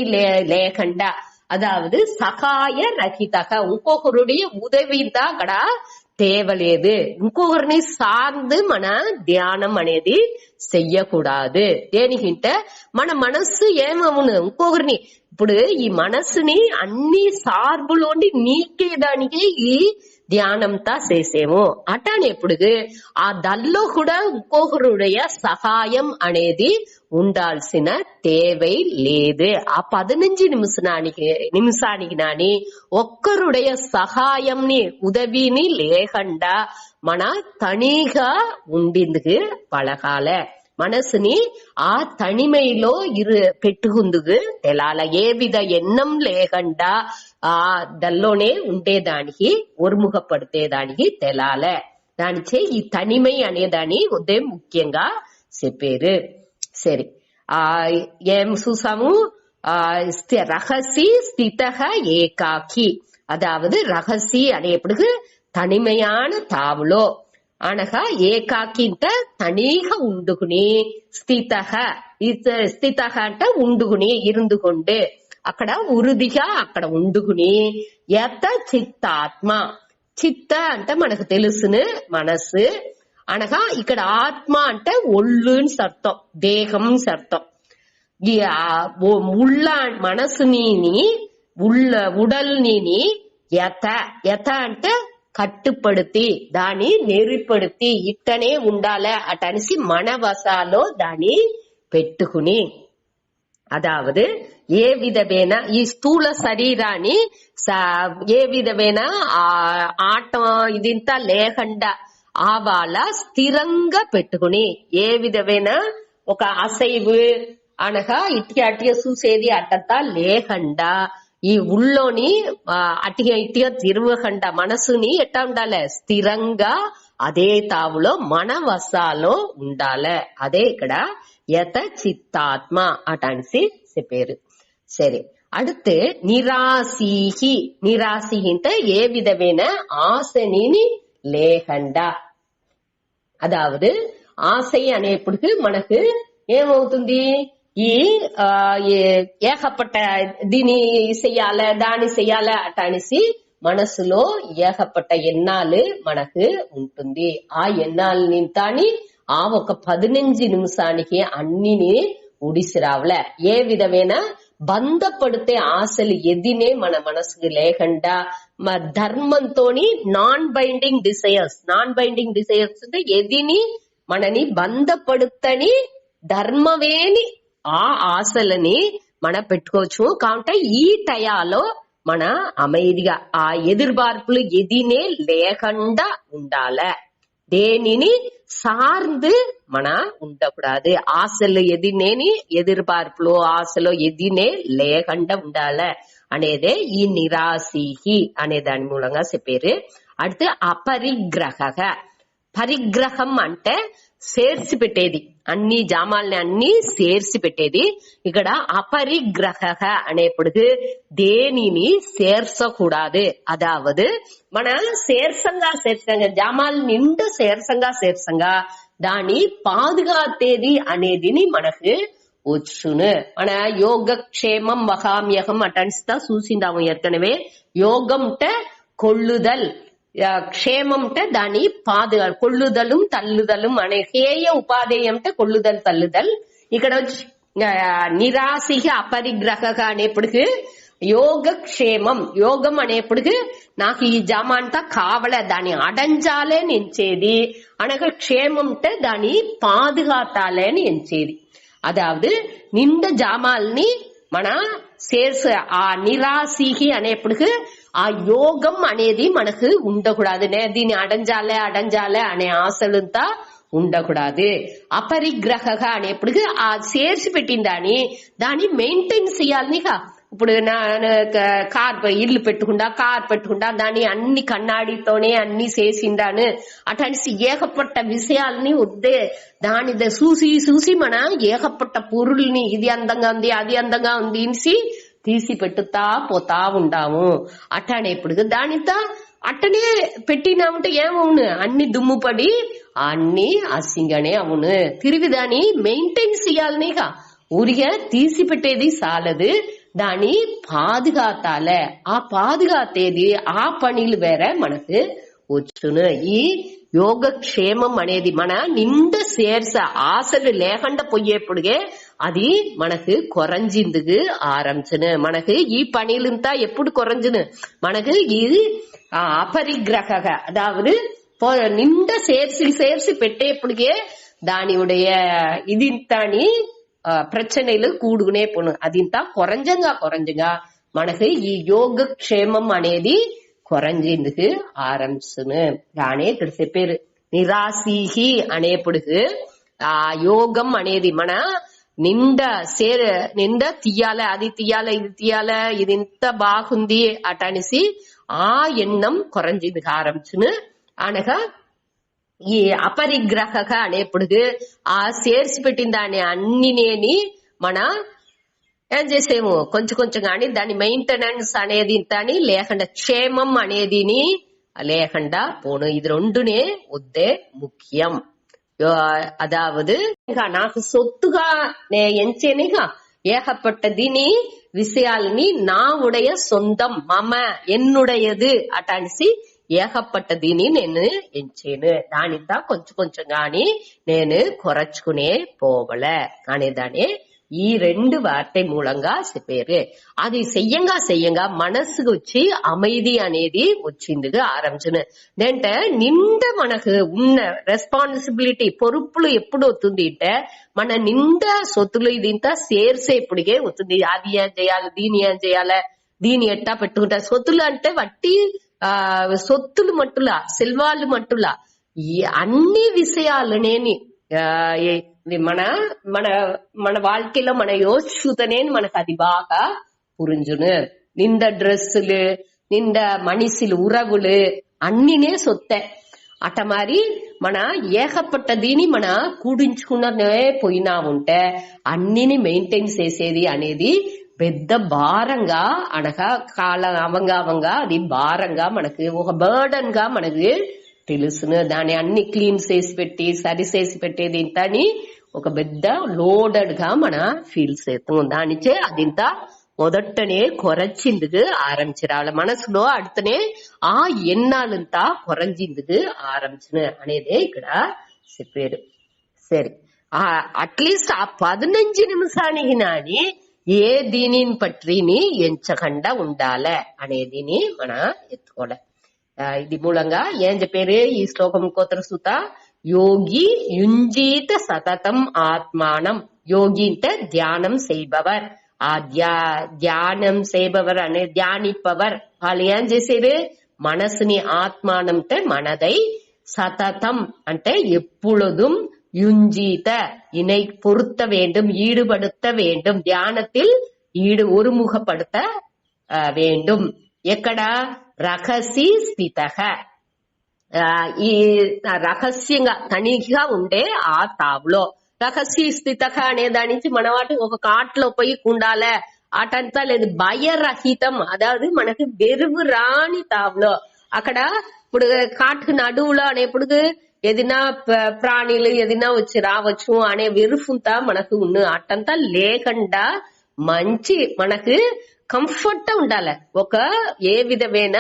లేకుండా, అదావదు సహాయ రహితక, ఇంకొకరుடைய ఉదవింత అక్కడ తేవలేదు. ఇంకొకరిని సార్ந்து మన ధ్యానం అనేది చెయ్యకూడదు. దేనికంటే మన మనస్సు ఏమవును, ఇంకొకరిని ఇప్పుడు ఈ మనస్సుని అన్ని సార్బులోండి నీకేదానికి ఈ ధ్యానంతా చేసేమో అటానేప్పుడు ఆ దల్లో కూడా ఇంకొకరుடைய సహాయం అనేది ఉండాల్సిన తేవై లేదు. ఆ 15 నిమిషానికి నాని ఒక్కరుடைய సహాయంని ఉదవిని లేకుండా మన తనిగా ఉండిందుకు పழகாల. మనసుని ఆ తనిమైలో పెట్టుకుందుకు తెలాల. ఏ విధ ఎన్నం లేకుండా ఆ దల్లోనే ఉండేదానికి ఒరుముఖపడితేదానికి తెలాల. దానిచే ఈ తనిమై అనేదాన్ని ఉదయం ముఖ్యంగా చెప్పారు. సరే, ఏం చూసాము, రహసి స్థిత ఏకాకి. అదావదు రహసి అనేప్పుడు తనిమయాన తావులో అనగా ఏకాకి అంటే తనీగా ఉండుకుని, స్థిత అంటే ఉండుకుని ఇరుందుకొండు, అక్కడ ఉరుదిగా అక్కడ ఉండుకుని, యత చిత్తాత్మ, చిత్త అంటే మనకు తెలుసును మనసు, అనగా ఇక్కడ ఆత్మ అంటే ఒళ్ళు అర్థం, దేహం అర్థం. ఉళ్ళ మనసుని ఉడల్ని యత అంటే కట్టుపడుతి, దాని నెరిపడుతి, ఇట్టనే ఉండాలి అటనిసి మనవసాలో దాన్ని పెట్టుకుని, అదావదు ఏ విధమైన ఈ స్థూల శరీరాన్ని ఏ విధమైన ఆటం ఇదింత లేకుండా ఆవాల స్థిరంగా పెట్టుకుని, ఏ విధమైన ఒక అసైవు అనగా ఇటుక అటుగా చూసేది అట్టంతా లేకుండా, ఈ ఉళ్ళోని అటుగా ఇటుగా తిరగకుండా మనసుని ఎట్టా ఉండాలి, స్థిరంగా అదే తావులో మన వసాలో ఉండాలి. అదే ఇక్కడ యత చిత్తాత్మ అటనిసి చెప్పారు. సరే, அடுத்து నిరాశీహి, నిరాశీహి అంటే ఏ విధమైన ఆశని లేకుండా, అదావదు ఆశ అనేప్పటికి మనకు ఏమవుతుంది, ఈ ఏకపట్ట దీని చెయ్యాల దాని చెయ్యాల అటనిసి మనసులో ఏకపట్ట ఎన్నాళ్ళు మనకు ఉంటుంది. ఆ ఎన్నాళ్ళని తాని ఆ ఒక 15 నిమిషానికి అన్నిని ఉడిసి రావలే. ఏ విధమైన బంధపడితే ఆశలు ఎదినే మన మనసుకు లేకుండా ధర్మంతోని నాన్ బైండింగ్ డిసైర్స్ అంటే ఎదిని మనని బంధపడుతని ధర్మవేని ఆ ఆశలని మన పెట్టుకోవచ్చు. కాబట్టి ఈ టయాలో మన అమైదిగా ఆ ఎదుర్బార్పులు ఎదినే లేకుండా ఉండాలి. దేనిని సార్ந்து మన ఉండకూడదు. ఆశలు ఎదినేని ఎదుర్బార్పులు ఆశలో ఎదినే లేకుండా ఉండాలి అనేదే ఈ నిరాశీహి అనే దాని మూలంగా చెప్పారు. அடுத்து అపరిగ్రహ, పరిగ్రహం అంటే చేర్చి పెట్టేది, అన్ని జామాల్ని అన్ని చేర్చి పెట్టేది. ఇక్కడ అపరిగ్రహ అనేప్పటికి దేనిని చేర్చకూడదు. అదావదు మన చేర్చంగా జామాల్ నిండు చేర్చంగా దాని పాదుగాతేది అనేదిని మనకు వచ్చును. మన యోగక్షేమం వహామ్యహం అటనిస్తా చూసిందాము ఏற்கனவே. యోగం అంటే కొల్లుదల్, క్షేమం అంటే దాని పాదుగా కొల్లుదలు తల్లుదలు అనే హేయ ఉపాధేయం అంటే కొల్లుదల్ తల్లుదల్. ఇక్కడ వచ్చి నిరాశిక అపరిగ్రహ అనేప్పటికి యోగక్షేమం, యోగం అనేప్పటికి నాకు ఈ జామంతా కావలే దాన్ని అడంజాలే ఎంచేది, అనగా క్షేమం అంటే దాని పాదుగాతాలే అని ఎంచేది. అదావదు నిండు జామాల్ని మన చేర్చ ఆ నిరాశికి అనేప్పటికి ఆ యోగం అనేది మనకు ఉండకూడదు. దీన్ని అడంజాలే అనే ఆశలంతా ఉండకూడదు. అపరిగ్రహ అనేప్పటికి ఆ చేర్చి పెట్టిందని దాన్ని మెయింటైన్ చేయాలినిగా. ఇప్పుడు ఇల్లు పెట్టుకుండా దాన్ని అన్ని కన్నాడితోనే అన్ని చేసిండాను అటనిసి ఏకపట్ట విషయాల్ని వద్దే దాని చూసి మన ఏకపట్ట పురుల్ని ఇది అందంగా ఉంది అది అందంగా ఉంది ఇనిసి తీసి పెట్టుతా పోతా ఉండాము. అట్టనేప్పుడు దానితో అట్టనే పెట్టినామంటే ఏమవును, అన్ని దుమ్ము పడి అన్ని అసింగానే అవును. తిరిగి దాన్ని మెయింటైన్ చేయాలనిగా, ఊరిగా తీసి పెట్టేది చాలదు, దాని పాదుగాతాలే. ఆ పాదుగాతేది ఆ పనిలు వేరే మనకు వచ్చును. ఈ యోగక్షేమం అనేది మన నిండు చేర్చ ఆశలు లేకుండా పోయేప్పుడుగే అది మనకు కొరంజిందుకు ఆరంభించును. మనకు ఈ పనిలంతా ఎప్పుడు కొరంజును, మనకు ఇది అపరిగ్రహ అదావదు నిండా చేర్చి పెట్టేప్పుడుగే దాని ఉடைய ఇదింతాని ప్రచనలు కూడుకునే పోను. అదింతా కొరంజంగా మనకు ఈ యోగక్షేమం అనేది కొరంజేందుకు ఆరంభించును. దానే ఇక్కడ చెప్పారు నిరాశీహి అనేప్పుడుకు ఆ యోగం అనేది మన నిండా తీయాలి, అది తీయాలి ఇది తీయాలి ఇది ఇంత బాగుంది అటనిసి ఆ ఎన్నం కొరంజేందుకు ఆరంభించును. అనగా ఈ అపరిగ్రహ అనేప్పుడుకు ఆ చేర్చి పెట్టిన దాన్ని అన్నినేని మన ఏం చేసేము కొంచెం కానీ దాని మెయింటెనెన్స్ అనేది ఇంతని లేకుండా క్షేమం అనేదిని లేకుండా పోను. ఇది రెండునే వద్దే ముఖ్యం. అదావదు నాకు సొత్తుగా నే ఎంచేనిగా ఏகப்பட்டదిని విషయాలని నా ఉடைய సొంతం మమ ఎన్నుడయదు అటాన్సి ఏகப்பட்டదిని నేను ఎంచేను. దానితో కొంచెం కొంచెం గాని నేను కొరచుకునే పోవలే అనేదాన్ని ఈ రెండు వార్த்தை మూలంగా చెప్పారు. అది చెయ్యంగా మనసుకు వచ్చి அமைதி అనేది వచ్చిందిగా ఆరంభించను. అంటే నిండా మనకు ఉన్న రెస్పాన్సిబిలిటీ పొరుపులు ఎప్పుడు వస్తుంది అంటే మన నిండా సొత్తులు ఇదింత సేర్సేపుడికే వస్తుంది. అది ఏం చేయాలి, దీని ఏం చేయాలి, దీని ఎట్టా పెట్టుకుంటారు. సొత్తులు అంటే వట్టి సొత్తులు మట్టులా సెల్వాళ్ళు మట్టులా ఈ అన్ని విషయాలనేని మన మన మన வாழ்க்கையில మన யோசிச்சுதனே మనకు అది బాగా புரிஞ்சுను. నింద డ్రెస్సులు నింద మనిషిలు ఉరవులు అన్నినే సొత్తే అట మరి మన ఏకపట్టదిని మన కూడించుకున్ననే పోయినా ఉంటే అన్నిని మెయింటైన్ చేసేది అనేది పెద్ద భారంగా అనగా అవంగా అది భారంగా మనకి ఒక బర్డన్ గా మనకి తెలుసును. దాన్ని అన్ని క్లీన్ చేసి పెట్టి సరి చేసి పెట్టేది ఇంతని ఒక పెద్ద లోడెడ్ గా మన ఫీల్ చేస్తాం. దానిచే అదింత మొదటనే కొరచిందుకు ఆరంభించాల మనసులో అడుతనే ఆ ఎన్నాళ్ళంతా కొరంజిందుకు ఆరంభించను అనేదే ఇక్కడ చెప్పారు. సరే అట్లీస్ట్ ఆ 15 నిమిషానికి నాని ఏ దీనిని పట్టిని ఎంచకుండా ఉండాలి అనేదిని మన ఎత్తుకోలే. ఇది మూలంగా ఏం చెప్పారు ఈ శ్లోకం కోతర సూత యోగి యుంజీత సతతం ఆత్మానం. యోగి అంటే ధ్యానం செய்பவர். ఆ ధ్యానం செய்பவர் అనే ధ్యానిப்பவர் వాళ్ళు ఏం చేసేది మనసుని ఆత్మానం అంటే మనదై సతతం అంటే ఎప్పుడుం யுஞ்சீத இணை பொருத்த வேண்டும் ஈடுபடுத்த வேண்டும் தியானத்தில் ஒருமுகப்படுத்த வேண்டும். ఎక్కడ రహసి స్థితః ఈ రహస్యంగా తనిగా ఉండే ఆ తావులో రహస్య స్థితః అనే దాని నుంచి మన వాటి ఒక కాట్లో పోయి ఉండాలే అటంతా లేదు. భయరహితం అదావదు మనకి వెరువు రాని తావులో అక్కడ ఇప్పుడు కాటుకు నడువులో అనేప్పుడు ఏదైనా ప్రాణులు ఏదైనా వచ్చి రావచ్చు అనే వెరుఫుంతా మనకు ఉన్న అట్టంతా లేకుండా మంచి మనకు కంఫర్ట్ ఉండాలి. ఒక ఏ విధమైన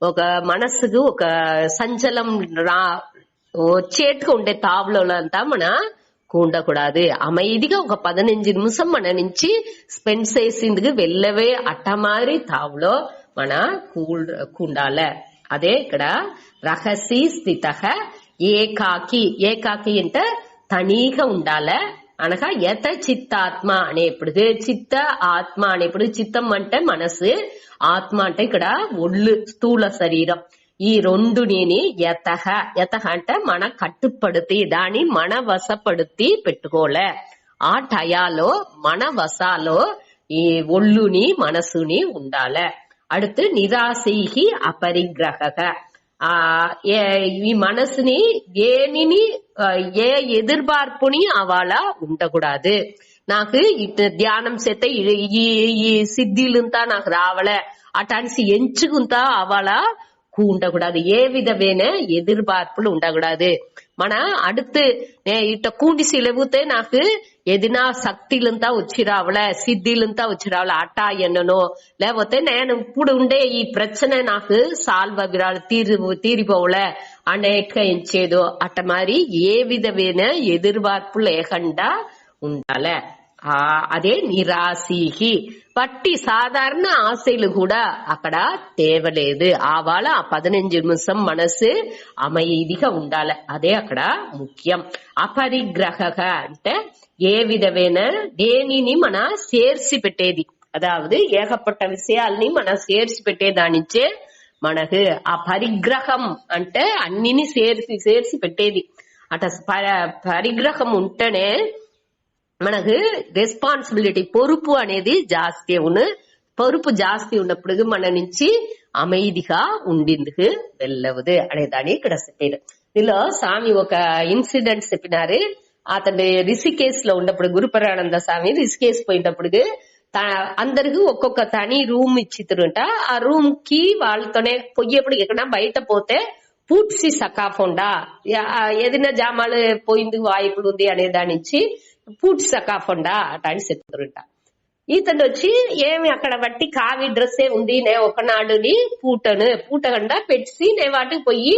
ఒక మనసుకు ఒక సంచలం వచ్చేట్టుగా ఉండే తావులో అంతా మన ఉండకూడదు. அமைதிగా ఒక 15 నిమిషం మన నుంచి స్పెండ్ చేసిందుకు వెళ్ళవే అట్టమారి తావులో మన ఉండాలి. అదే ఇక్కడ రహసి స్థితః ఏకాకి అంటే తనీగా ఉండాలి అనగా యత చిత్తాత్మ అనేప్పుడు చిత్త ఆత్మ అనేప్పుడు చిత్తం అంటే మనసు, ఆత్మ అంటే ఇక్కడ ఒళ్ళు స్థూల శరీరం. ఈ రెండుని యత అంటే మన కట్టుపడితే దాన్ని మన వశపడితే పెట్టుకోలే. ఆ టయాలో మన వశాలో ఈ ఒళ్ళుని మనసుని ఉండాలి. அடுத்து నిరాశీహి అపరిగ్రహక ఈ మనసుని ఏనిని ఏ ఎదుర్బార్పుని అవాళ ఉండకూడదు. నాకు ధ్యానం చేత ఈ సిద్ధిలంతా నాకు రావలే అటాన్సి ఎంచుకుంటా అవాళ ఉండకూడదు. ఏ విధమైన ఎదుర్బార్పులు ఉండకూడదు. మన அடுத்து ఇట్ట కూడి సిలవుతే నాకు ఏదైనా శక్తిలంతా వచ్చి రావలే సిద్ధిలంతా వచ్చి రావలే అట్టా ఎన్ననో లేకపోతే నేను ఇప్పుడు ఉండే ఈ ప్రశ్న నాకు సాల్వ్ అవిరాలు తీరిపోవలే అనేక ఎంచేదో అట్ట మరి ఏ విధమైన ఎదుర్బార్పు లేకుండా ఉండాలి. అదే నిరాశీహి పట్టి సాధారణ ఆశలు కూడా అక్కడ తేవలేదు. ఆవాళ ఆ 15 నిమిషం మనసు அமைதிగా ఉండాలి. అదే అక్కడ ముఖ్యం. అపరిగ్రహ అంటే ఏ విధమైన దేనిని మన చేర్చి పెట్టేది అదావదు ఏకపట్ట విషయాల్ని మన చేర్చి పెట్టేదానిచ్చే మనకు ఆ పరిగ్రహం అంటే అన్నిని చేర్చి పెట్టేది. అట పరిగ్రహం ఉంటేనే మనకు రెస్పాన్సిబిలిటీ పొరుపు అనేది జాస్తి పొరుపు జాస్తి ఉన్నప్పుడు మన నుంచి அமைதிగా ఉండిందుకు వెళ్ళవదు అనేదాన్ని ఇక్కడ చెప్పారు. దీనిలో స్వామి ఒక ఇన్సిడెంట్ చెప్పినారు. అతను రిషికేశ్ లో ఉన్నప్పుడు గురుపరానంద స్వామి రిషికేశ్ పోయినప్పుడు అందరికి ఒక్కొక్క తని రూమ్ ఇచ్చితురుంట. ఆ రూమ్ కి వాళ్ళతోనే పొయ్యేప్పుడు ఎక్కడ బయట పోతే పూడ్చి సకాఫోండా ఏదైనా జామాలు పోయింది వాయిపుడు ఉంది అనే దాని నుంచి పూడ్చి సకాఫోండా అట అని చెప్తురుంట. ఈతను వచ్చి ఏమి అక్కడ బట్టి కావి డ్రెస్సే ఉంది నే ఒకనాడుని పూటగండా పెట్టి నే వాటికి పోయి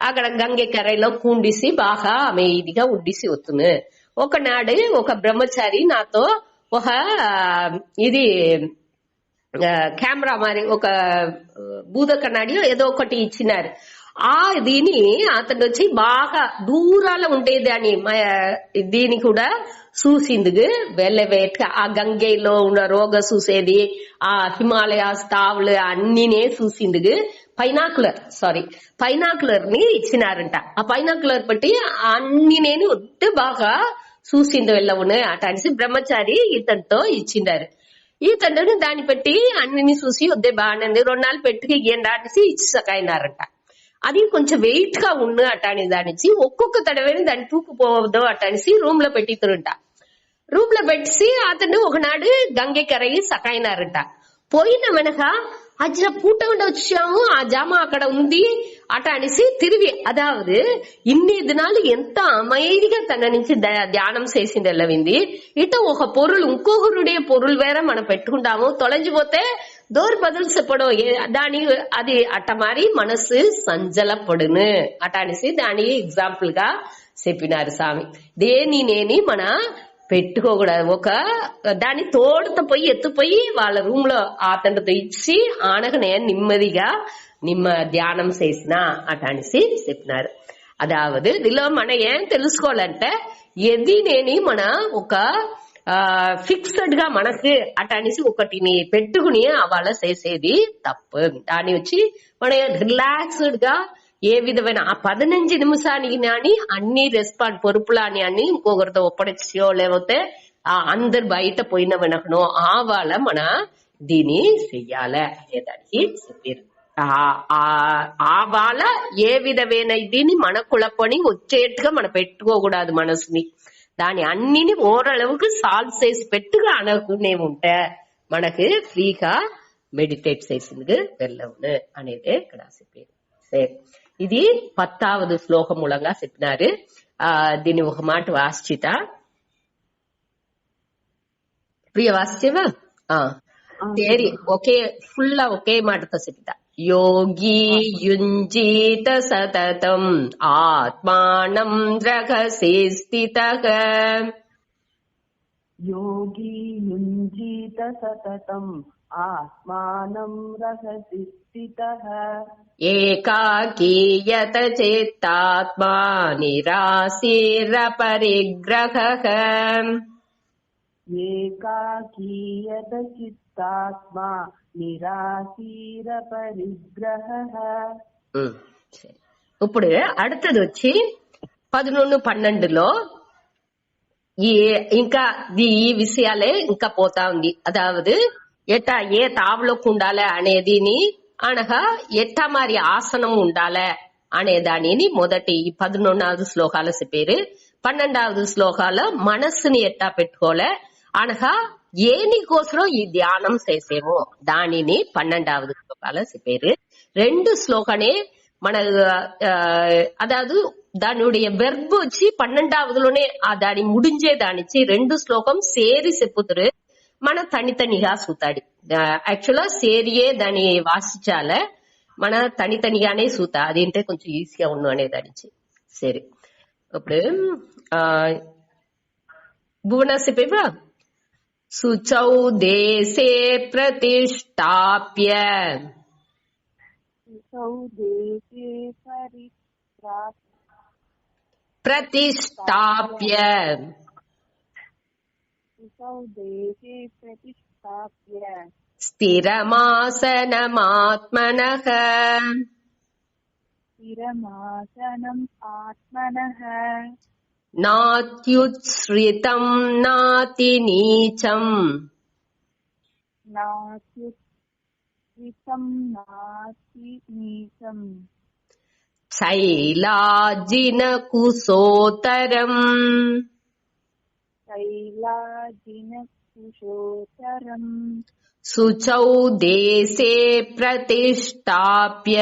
అక్కడ గంగె కరైలో కూండిసి బాగా ఆమె ఇదిగా ఉండిసి వస్తుంది. ఒకనాడు ఒక బ్రహ్మచారి నాతో ఒక ఇది కెమెరా మరి ఒక బూద కన్నాడి ఏదో ఒకటి ఇచ్చినారు. ఆ దీని అతను వచ్చి బాగా దూరాల ఉండేది అని దీని కూడా చూసింది వెళ్ళవేట్ ఆ గంగేలో ఉన్న రోగ చూసేది ఆ హిమాలయాస్ తావులు అన్నినే చూసింది. పైనాకులర్ ని ఇచ్చినారంట. ఆ పైనాకులర్ బట్టి అన్ని నేను ఒట్టు బాగా చూసింది వెళ్ళవును అట అనేసి బ్రహ్మచారి ఇతనితో ఇచ్చినారు. ఈతను దాన్ని పెట్టి అన్ని చూసి వద్దే బాగానే 2 నాళ్ళు పెట్టి ఇయ్యండి అనేసి ఇచ్చిసకాయినారంట. అది కొంచెం వెయిట్ గా ఉన్న అటాని దానిచ్చి ఒక్కొక్క తడవేని దాన్ని తూకుపోవద్దు అటనేసి రూమ్ లో పెట్టితురుంట. రూమ్ లో పెట్టి అతను ఒకనాడు గంగె కరయి సకాయినారంట. పోయిన వెనక అజ్జ పూట వచ్చాము ఆ జామ అక్కడ ఉంది అట అనేసి తిరిగి అదావదు ఇన్ని దినాలు ఎంత అమైదిగా తన నుంచి ధ్యానం చేసింది వెళ్ళవింది. ఇట ఒక పొరులు ఇంకొకరుడే పొరులు వేరే మనం పెట్టుకుంటాము తొలగిపోతే దోరు బదులు చెప్పడం దాని అది అట్ట మారి మనసు సంజలపడును అట అనేసి దాని ఎగ్జాంపుల్ గా చెప్పినారు స్వామి. దేనినేని మన పెట్టుకోకూడదు. ఒక దాన్ని తోడుతో పోయి ఎత్తుపోయి వాళ్ళ రూమ్ లో అతనితో ఇచ్చి ఆనకనే నెమ్మదిగా ధ్యానం చేసిన అట అనేసి చెప్పినారు. అదావదు దీనిలో మనం ఏం తెలుసుకోవాలంటే ఎదినేని మన ఒక ఫిక్స్డ్ గా మనకి అట అనేసి ఒకటిని పెట్టుకుని వాళ్ళ చేసేది తప్పు. దాన్ని వచ్చి మన రిలాక్స్డ్ గా ఏ విధమైన ఆ 15 నిమిషానికి నాని అన్ని రెస్పాండ్ పొరుపులా అని ఇంకొకరితో ఒప్పడిచ్చో లేకపోతే అందరు బయట పోయిన వెనకనో ఆ వాళ్ళ మన దీన్ని చెయ్యాలి అనేదానికి చెప్పారు. ఆ వాళ్ళ ఏ విధమైన దీన్ని మన కులపని వచ్చేట్టుగా మనం పెట్టుకోకూడదు మనసుని. దాని అన్నిని ఓరళవుకు సాల్వ్ చేసి పెట్టుగా అనుకునే ఉంటే మనకి ఫ్రీగా మెడిటేట్ చేసింది వెళ్ళవును అనేది ఇక్కడ చెప్పారు. ఇది 10వ శ్లోకం మూలంగా చెప్పినారు. దీన్ని ఒక మాట వాశ్చిత ప్రియ వాశ్యవా తేరి ఒకే మాటతో చెప్తా. యోగి యుంజీత సతతం ఆత్మానం రహసి స్థితః. योगी युञ्जीत सततम् आत्मानं रहसि स्थितः. ఏకాకీయత చేత్తాత్మా నిరాశీరపరిగ్రహః. ఏకాకీయత చిత్తాత్మా నిరాశీరపరిగ్రహః. ఇప్పుడు அடுத்தது వచ్చి 11, 12లో ఇంకా ఈ విషయాలే ఇంకా పోతా ఉంది. అదావదు ఎట్టా ఏ తావులోకి ఉండాలి అనేదిని అనగా ఎట్టా మరి ఆసనం ఉండాలి అనే దానిని మొదటి 11వ శ్లోకాలు చెప్పారు. 12వ శ్లోకాల మనస్సుని ఎట్టా పెట్టుకోలే అనగా ఏని కోసం ఈ ధ్యానం చేసేమో దానిని 12వ శ్లోకాలు చెప్పారు. 2 శ్లోకనే మన అదాదు దానిடைய வெர்பு వచ్చి 12వதுలోనే దాని ముడించే దానిచ్చి 2 శ్లోకం సేరి చెప్పుతురు మన తనితనిగా సూతాడి. యాక్చువల్గా సేరియే దాని వాసిచాల మన తనితనిగానే సూత అదేంటే కొంచెం ఈజీగా ఉండు అనే దానిచ్చి సరే. ఇప్పుడు భువన చెప్పేవా శుచౌ దేశే ప్రతిష్టాప్య స్థిరమాసనమాత్మనః నాత్యుత్స్రితం నాతి నీచం శైలాజిన కుసోతరం. कुशोत्तरम् शुचौ देशे प्रतिष्ठाप्य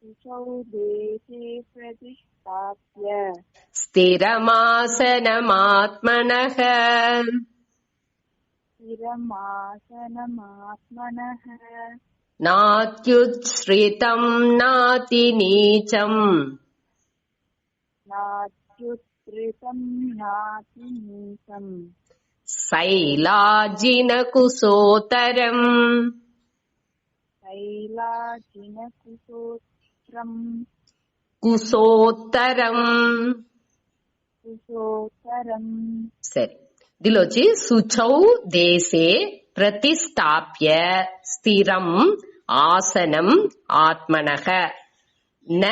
शुचौ देशे प्रतिष्ठाप्य स्थिरमासनमात्मनः स्थिरमासनमात्मनः नात्युच्छ्रितम् नातिनीचम् नात्युत्कृतम् नातिनीचम् शैलाजिनकुशोत्तरम् शैलाजिनकुशोत्तरम् कुशोत्तरम् कुशोत्तरम् సరే దిలోచి శుచౌ దేశే ప్రతిష్టాప్య స్థిరం ఆసనం ఆత్మనః న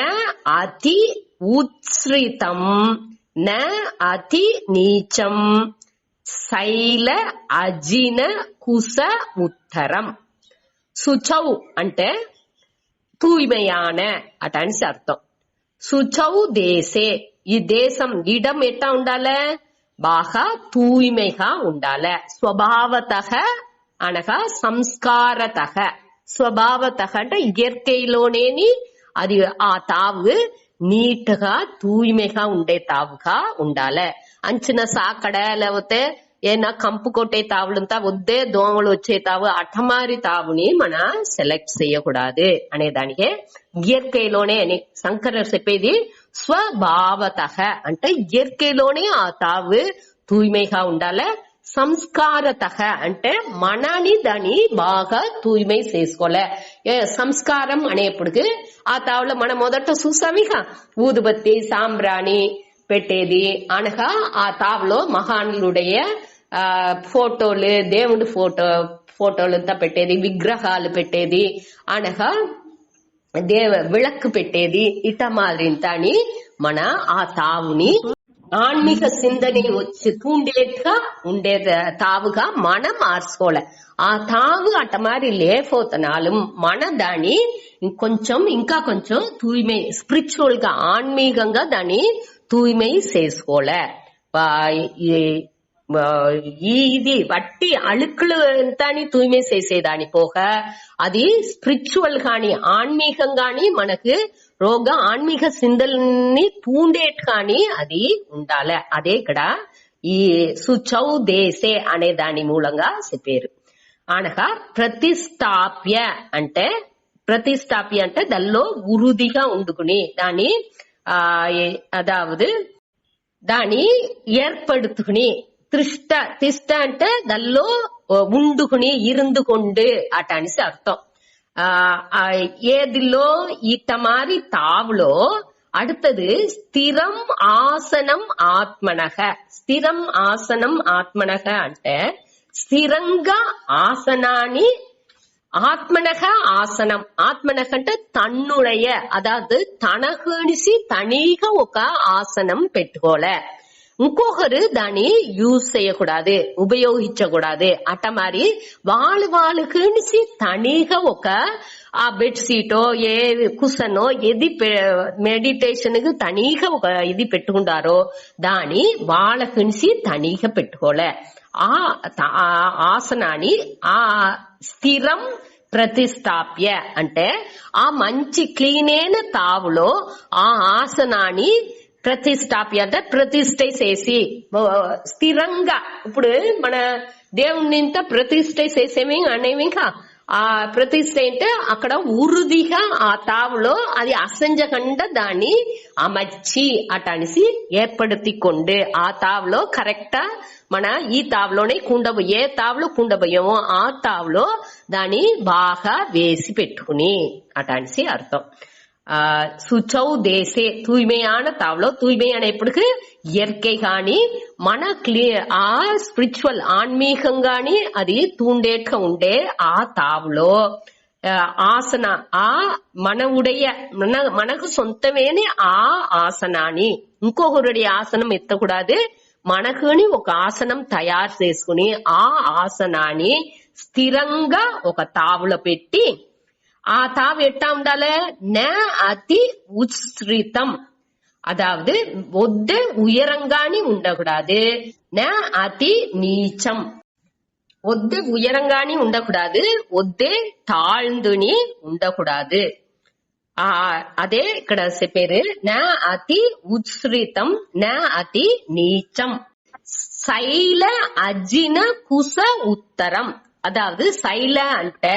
అతి ఉత్సృతం న అతి నీచం శైల అజిన కుశ ఉత్తరం. శుచౌ అంటే தூய்மையான అటని అర్థం. శుచౌ దేశే ఈ దేశం ఇడం ఎట్లా ఉండాలి? బాగా తూய்மைగా ఉండాలి. స్వభావతః అనగా సంస్కారతః. స్వభావతః అంటే ఇయర్కైలోనేని అది ఆ తావు నీట్ గా తూய்மைగా ఉండే తావుగా ఉండాలి. అంచిన సాకడ లేకపోతే ఏనా కంపు కొట్టే తావులంతా వద్దే దోమలు వచ్చే తావు అఠమారి తావుని మన సెలెక్ట్ చేయకూడదు అనే దానికే ఇయర్కైలోనే అని శంకరర్ చెప్పేది. స్వభావతః అంటే ఇయర్కైలోనే ఆ తావు తూய்மைగా ఉండాలి. సంస్కారతః అంటే మనని దాన్ని బాగా తూய்மை చేసుకోలే. సంస్కారం అనేప్పటికి ఆ తావులో మనం మొదట చూసామిగా ఊదుబత్తి సాంబ్రాణి పెట్టేది అనగా ఆ తావులో మహానులుடைய ఫోటోలు దేవుడి ఫోటోలంతా పెట్టేది, విగ్రహాలు పెట్టేది అనగా విளக்கு పెట్టేది ఇట మాదిరింతాని మన ఆ తావుని ఆన్మీక సింధని వచ్చి తూండేట్టుగా ఉండే తావుగా మనం మార్చుకోలే. ఆ తావు అట మారి లేకపోతున్నాலும் మన దాన్ని ఇంకా కొంచెం తూய்மை స్పిరిచువల్ గా ఆన్మీకంగా దాన్ని తూய்மை చేసుకోలే. ఇది వట్టి అழுக்குలు ఎంతని తూய்மை చేసేదాని పోక అది స్పిరిచువల్ గాని ఆన్మీకం గాని మనకు రోగ ఆన్మీక సింధల్ని తూండేట్ కానీ అది ఉండాలి. అదే ఇక్కడ ఈ శుచౌ దేశే అనే దాని మూలంగా చెప్పారు. అనగా ప్రతిష్టాప్య అంటే దానిలో ఉరుదిగా ఉండుకుని దాని అదావదు దాని ఏర్పడుతుని తిష్ట అంటే దానిలో ఉండుకుని ఇరుందుకొండు అటనిసి అర్థం. ఏదిలో ఇటమారి తావులో அடுத்தது స్థిరం ఆసనం ఆత్మనః. స్థిరం ఆసనం ఆత్మనః అంటే స్థిరంగా ఆసనాన్ని ఆత్మనః ఆసనం. ఆత్మనః అంటే తన్నుடைய అదాదు తనకునిసి తనీగా ఒక ఆసనం పెట్టుకోలే. ఇంకొకరు దాన్ని యూజ్ చేయకూడదు, ఉపయోగించకూడదు. అట్ట మరి వాళ్ళకి తనీగా ఒక ఆ బెడ్షీటో ఏ కుసనో ఏది మెడిటేషన్ కు తనీగా ఒక ఇది పెట్టుకుంటారో దాని వాళ్ళకి తనీగా పెట్టుకోలే. ఆ ఆసనాన్ని ఆ స్థిరం ప్రతిష్టాప్య అంటే ఆ మంచి క్లీన్ అయిన తావులో ఆ ఆసనాన్ని ప్రతిష్టాప్య అంటే ప్రతిష్ఠ చేసి స్థిరంగా. ఇప్పుడు మన దేవుణ్ణి ఇంత ప్రతిష్ఠ చేసేమి అనేవి ఇంకా ఆ ప్రతిష్ఠ అంటే అక్కడ ఉరుదిగా ఆ తావులో అది అసంజకుండా దాన్ని అమర్చి అటనిసి ఏర్పడుతికొండు ఆ తావులో కరెక్టా మన ఈ తావులోనే ఏ తావులో కుండబోయేమో ఆ తావులో దాన్ని బాగా వేసి పెట్టుకుని అటనిసి అర్థం. శుచౌ దేశే తూய்மையான తావులో తూய்மையான ఎప్పటికి ఇయర్కై గాని మన ఆ స్పిరిచువల్ ఆన్మీకం గాని అది తూండేట్గా ఉండే ఆ తావులో ఆసన ఆ మనకు సొంతమేని ఆ ఆసనాన్ని ఇంకొకరుడి ఆసనం ఎత్తకూడదు. మనకుని ఒక ఆసనం తయారు చేసుకుని ఆ ఆసనాన్ని స్థిరంగా ఒక తావులో పెట్టి ఆ తావు ఎట్టా ఉండాలి? న అతి ఉత్సృతం அதாவது ஒத்தே உயரங்காணி ఉండకూడదు ந அதி நீச்சம். ஒத்தே உயரங்காணி ఉండకూడదు, ఒద్దే తాழ்ந்துని ఉండకూడదు. అదే ఇక్కడ చెప్పారు నా అతి ఉత్సృతం నా అతి నీచం. శైల అజిన కుస ఉత్తరం. అదావదు శైల అంటే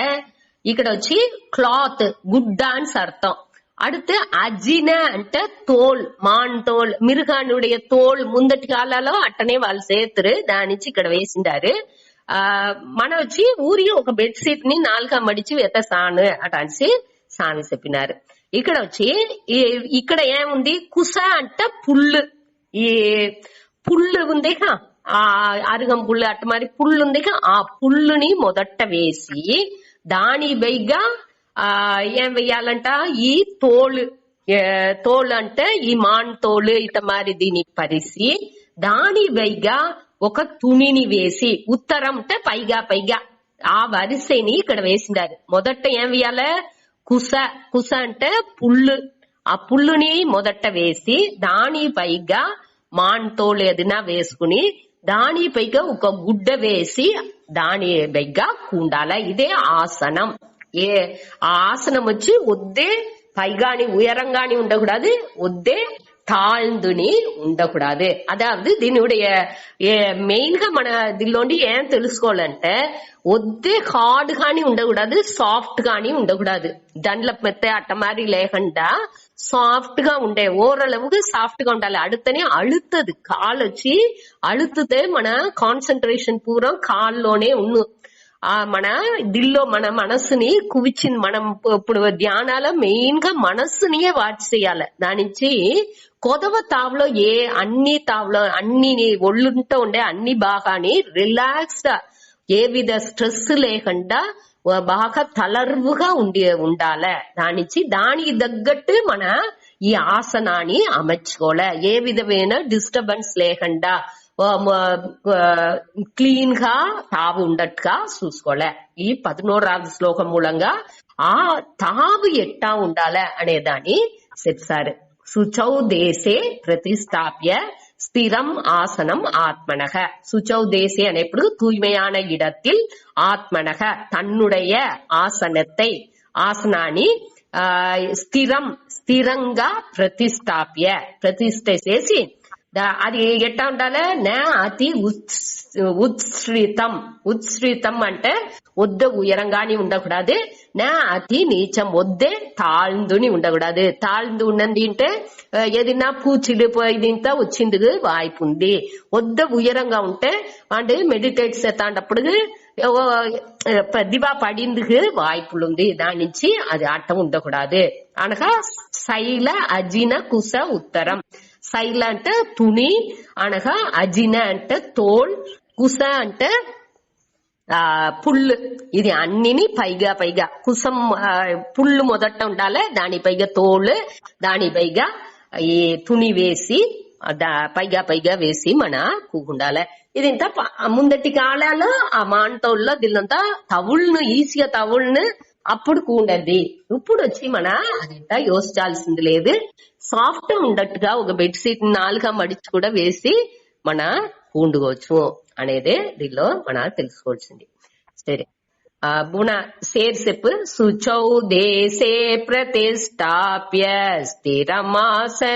ఇక్కడ వచ్చి క్లాత్ గుడ్డ అని అర్థం. அடுத்து అజిన అంటే తోల్, మాన్ తోల్, మిరుగానుடைய తోల్ ముందటి కాలాలో అట్టనే వాళ్ళు చేతురు దానిచ్చి ఇక్కడ వేసిండారు. మన వచ్చి ఊరి ఒక బెడ్షీట్ ని 4గా మడిచి వెతసాను అటాన్సి సామి చెప్పినారు. ఇక్కడ వచ్చి ఇక్కడ ఏముంది కుస అంటే పుల్లు, ఈ పుల్లు ఉంది అరుగం పుల్లు అట్ట మరి పుల్లు ఉంది. ఆ పుల్లుని మొదట వేసి దాని పైగా ఏం వెయ్యాలంట ఈ తోలు అంటే ఈ మాన్ తోలు ఇట మరి దీన్ని పరిసి దాని పైగా ఒక తుణిని వేసి ఉత్తరం అంటే పైగా ఆ వరిసెని ఇక్కడ వేసిండారు. మొదట ఏం వేయాల కుస అంటే పుల్లు, ఆ పుల్లుని మొదట వేసి దాని పైగా మాన్ తోలు ఏదైనా వేసుకుని దాని పైగా ఒక గుడ్డ వేసి దాని పైగా కూండాల. ఇదే ఆసనం. ఆసనం వచ్చి ఒద్దే పైగాని ఉయరంగాని ఉండకూడదు, ఒద్దే తాழ்ந்துని ఉండకూడదు. అదావదు దీనిuடைய మెయిన్ గా మన దీనిలోండి ఏం తెలుసుకోవాలంటే ఒద్దే హార్డ్ గాని ఉండకూడదు, సాఫ్ట్ గాని ఉండకూడదు. దండ్ల మెత్త అట్ట మారి లేకుండా సాఫ్ట్ గా ఉండే ఓరளவுக்கு సాఫ్ట్ గా ఉండాలి. அடுத்தనే అழுத்தது కాలు వచ్చి అழுத்துతే మన కాన్సన్ట్రేషన్ పూరం కాల్లోనే ఉన్ను. మన దిల్లో మన మనస్సుని కువిచింది. మనం ఇప్పుడు ధ్యానాల మెయిన్ గా మనస్సుని వాచ్ చేయాలి. దానించి కొదవ తావులో అన్ని తావులో అన్ని ఒళ్ళుంటూ ఉండే అన్ని బాగాని రిలాక్స్డ్ ఏ విధ స్ట్రెస్ లేకుండా బాగా తలర్వుగా ఉండాలి. దానించి దానికి తగ్గట్టు మన ఈ ఆసనాన్ని అమర్చుకోలే. ఏ విధమైన డిస్టర్బెన్స్ లేకుండా క్లీన్ గా తావు ఉండట్టుగా చూసుకోలే. ఈ 11వ శ్లోకం మూలంగా ఆ తావు ఎట్టా ఉండాలి అనేదాన్ని చెప్తారు. శుచౌ దేశే ప్రతిష్టాప్య స్థిరం ఆసనం ఆత్మనக. శుచౌ దేశே అనేప్పుడు தூய்மையான இடத்தில் ஆத்மனக தன்னுடைய ஆசனத்தை ఆసనాన్ని స్థిరంగా ప్రతిష్టాప్య ప్రతిష్ఠ చేసి అది ఎట్టా ఉండాలి నా అతి ఉత్సృతం అంటే ఒద్ద ఉయరంగాని ఉండకూడదు, నా అతి నీచం ఒద్దే తాழ்ந்துని ఉండకూడదు. తాழ்ந்து ఉన్నది అంటే ఏదైనా పూచిడి పోయింత వచ్చింది వాய்ப்பு ఉంది. ఒద్ద ఉయరంగా ఉంటే అంటే మెడిటేట్ చేస్తాంటప్పుడు దివా పడిందుకు వాய்ப்புలు ఉంది. దాని నుంచి అది అట్టం ఉండకూడదు. అనగా శైల అజిన కుస ఉత్తరం. శైల అంటే తుని అనగా అజిన అంటే తోల్, కుస అంటే పుల్లు. ఇది అన్నిని పైగా కుసం పుల్లు మొదట ఉండాలి, దాని పైగా తోలు, దాని పైగా ఈ తుని వేసి పైగా వేసి మన కూకుండాలి. ఇదింత ముందటి కాలాలో ఆ మాంటోల్లో దీనింతా తవుళ్ళను ఈజీగా తవుళ్ళను అప్పుడు కూండది. ఇప్పుడు వచ్చి మన అదింత యోచించాల్సింది లేదు. సాఫ్ట్ ఉండట్టుగా ఒక బెడ్షీట్ 4గా మడిచి కూడా వేసి మన కూండుకోవచ్చు అనేది దీనిలో మన తెలుసుకోవాల్సింది. సరే గుణ సేర్ చెప్పు. శుచౌ దేశే ప్రతిష్టాప్య స్థిరమాసనమాత్మనః.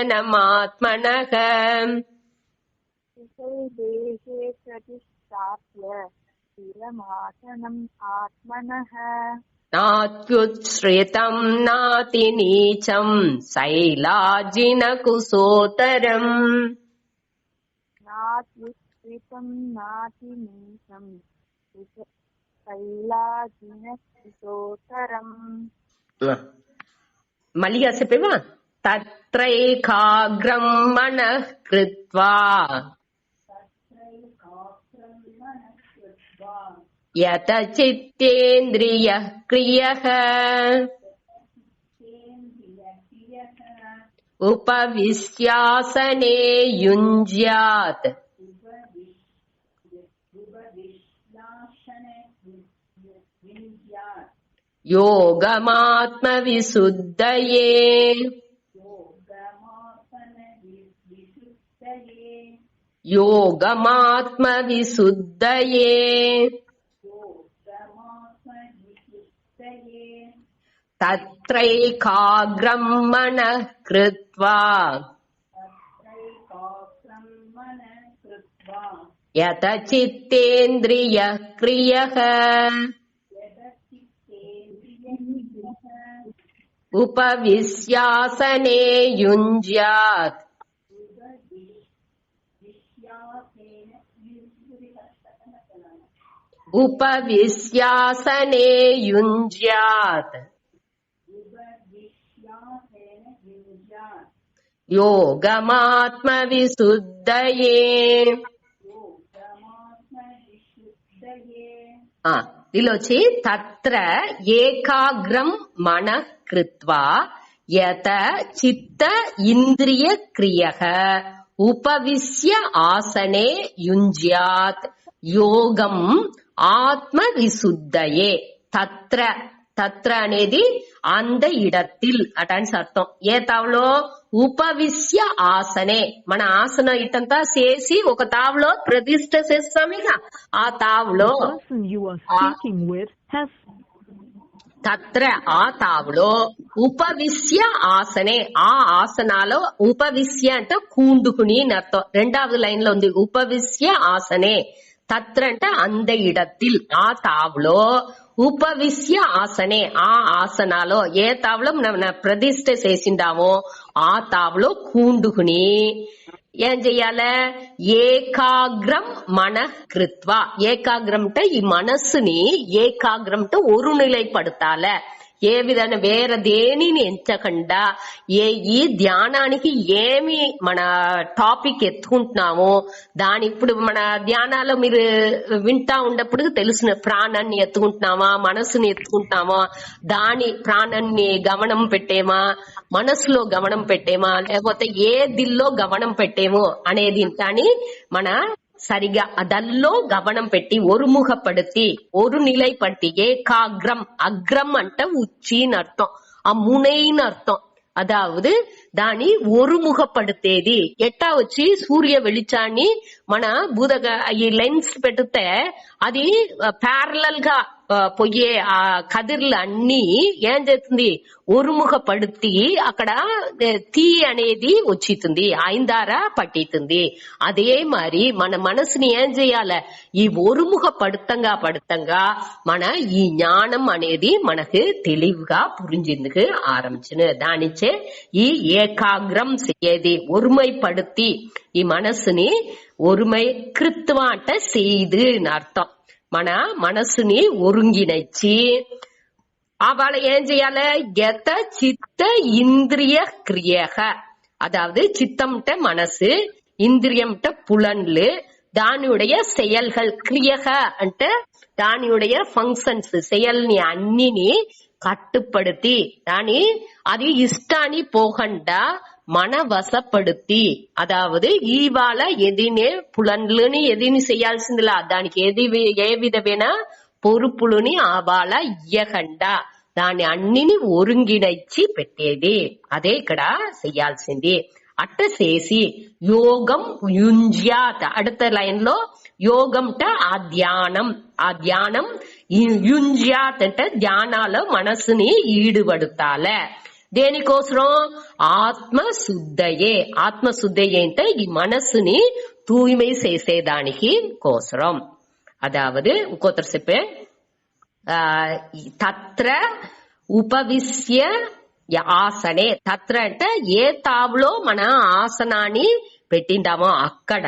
దేశే ప్రతిష్టాప్య స్థిరమాసనం ఆత్మనః. నాత్యుత్స్రితం నాతి నీచం శైలాజిన కుసోతరం. నాత్యుత్స్రితం నాతి నీచం శైలాజిన కుసోతరం. మళ్ళీ చెప్పేవా. తత్రైకాగ్రం మనః కృత్వా యత చిత్తేంద్రియః క్రియః ఉపవిశ్యాసనే యుంజ్యాత్ యోగమాత్మ విశుద్ధయే. योगमात्मविशुद्धये तत्रैकाग्रं मनः कृत्वा यतचित्तेन्द्रियः क्रियः उपविश्यासने युञ्ज्यात् उपविश्यासने युञ्ज्यात् योगमात्मविशुद्धये दिलोचि तत्र एकाग्रं मनः कृत्वा यत चित्त इन्द्रिय क्रियः उपविश्य आसने युञ्ज्यात् योगं ఆత్మవిశుద్ధయే తత్ర తత్ర అనేది అంద ఇడత్తిల్ అటాన్స్ అర్థం ఏ తావులో ఉపవిశ్య ఆసనే మన ఆసనం ఇటంతా చేసి ఒక తావులో ప్రతిష్ఠ చేస్తాం ఇక ఆ తావులో తత్ర ఆ తావులో ఉపవిశ్య ఆసనే ఆ ఆసనాలో ఉపవిశ్య అంటే కూండుకుని అర్థం రెండవ లైన్ లో ఉంది ఉపవిశ్య ఆసనే తత్ర అంటే అంద ఇడత్తిల్ ఆ తావులో ఉపవిశ్య ఆసనే ఆ ఆసనాలో ఏ తావులో ప్రతిష్ఠ చేసిండామో ఆ తావులో కూండుకుని ఏం చెయ్యాల ఏకాగ్రం మనః కృత్వా ఏకాగ్రం అంటే ఈ మనస్సుని ఏకాగ్రం అంటే ஒரு నిలైపడతాల ఏ విధంగా వేరే దేనిని ఎంచకుండా ఈ ధ్యానానికి ఏమి మన టాపిక్ ఎత్తుకుంటున్నామో దాని ఇప్పుడు మన ధ్యానాల్లో మీరు వింటా ఉన్నప్పుడు తెలుసు ప్రాణాన్ని ఎత్తుకుంటున్నామా మనస్సుని ఎత్తుకుంటున్నామా దాని ప్రాణాన్ని గమనం పెట్టేమా మనస్సులో గమనం పెట్టేమా లేకపోతే ఏ దిల్లో గమనం పెట్టేమో అనేది కానీ మన சரிగా அதல்லோ கவனம் பெட்டி ஒருமுகப்படுத்தி ஒரு நிலைப்படுத்தி ஏகாகிரம் அக்ரம் అంటే ఉచ్చిని అర్థం ఆ మునైని అర్థం అదావదు దాని ఒరుముఖపడితేది ఎట్టా వచ్చి సూర్య వెలిచాన్ని మన బూదగా ఈ లెన్స్ పెడితే అది ప్యారలల్ గా పోయే ఆ కదిర్లు అన్ని ఏం చేస్తుంది ఒరుముఖపడుతీ అక్కడ తీ అనేది వచ్చితుంది ఐందార పట్టితుంది అదే మరి మన మనసుని ఏం చేయాల ఈ ఒరుముఖపడుతంగా మన ఈ ஞானம் అనేది మనకు తెలివిగా పురించేందుకు ఆరంభించిన దానిచే ఈ ఏకాగ్రం செய்யది ஒருமைப்படுத்தி ఈ మనసుని ஒருமை கிருத்வா అంటే செய்து అర్థం మన మనసుని ఒరుంగినచ్చి அவளை ஏன் செய்யால எத சித்த இந்திரிய கிரியக அதாவது சித்தம்ட்ட மனசு இந்திரியம்ட்ட புலன்லு దానియుடைய செயல்கள் கிரியக అంటే దానియుடைய ఫంక్షన్స్ செயல்ని అన్నిని కట్టుపడుతి దాని అది ఇష్టాన్ని పోకుండా మన వశపడుతి అదావదు ఇవాళ ఎదినే పులన్లని ఎదిని చేయాల్సిందిలా దానికి ఏ విధమైన పొరుపులని ఆవాళ ఇయ్యకుండా దాని అన్నిని ఒరుంగిడచ్చి పెట్టేది అదే ఇక్కడ చెయ్యాల్సింది అట్ట చేసి యోగం యుంజ్యాత్ அடுத்த లైన్ లో యోగంట ఆ ధ్యానం యుంజ్యాత్ అంటే ధ్యానాలో మనసుని ఈడుబడుతాల దేనికోసం ఆత్మశుద్ధయే అంటే ఈ మనసుని తూய்மை చేసేదానికి కోసరం అదావదు ఇంకోతరు చెప్పే తత్ర ఉపవిశ్య ఆసనే తత్ర అంటే ఏ తావులో మన ఆసనాన్ని పెట్టిందామో అక్కడ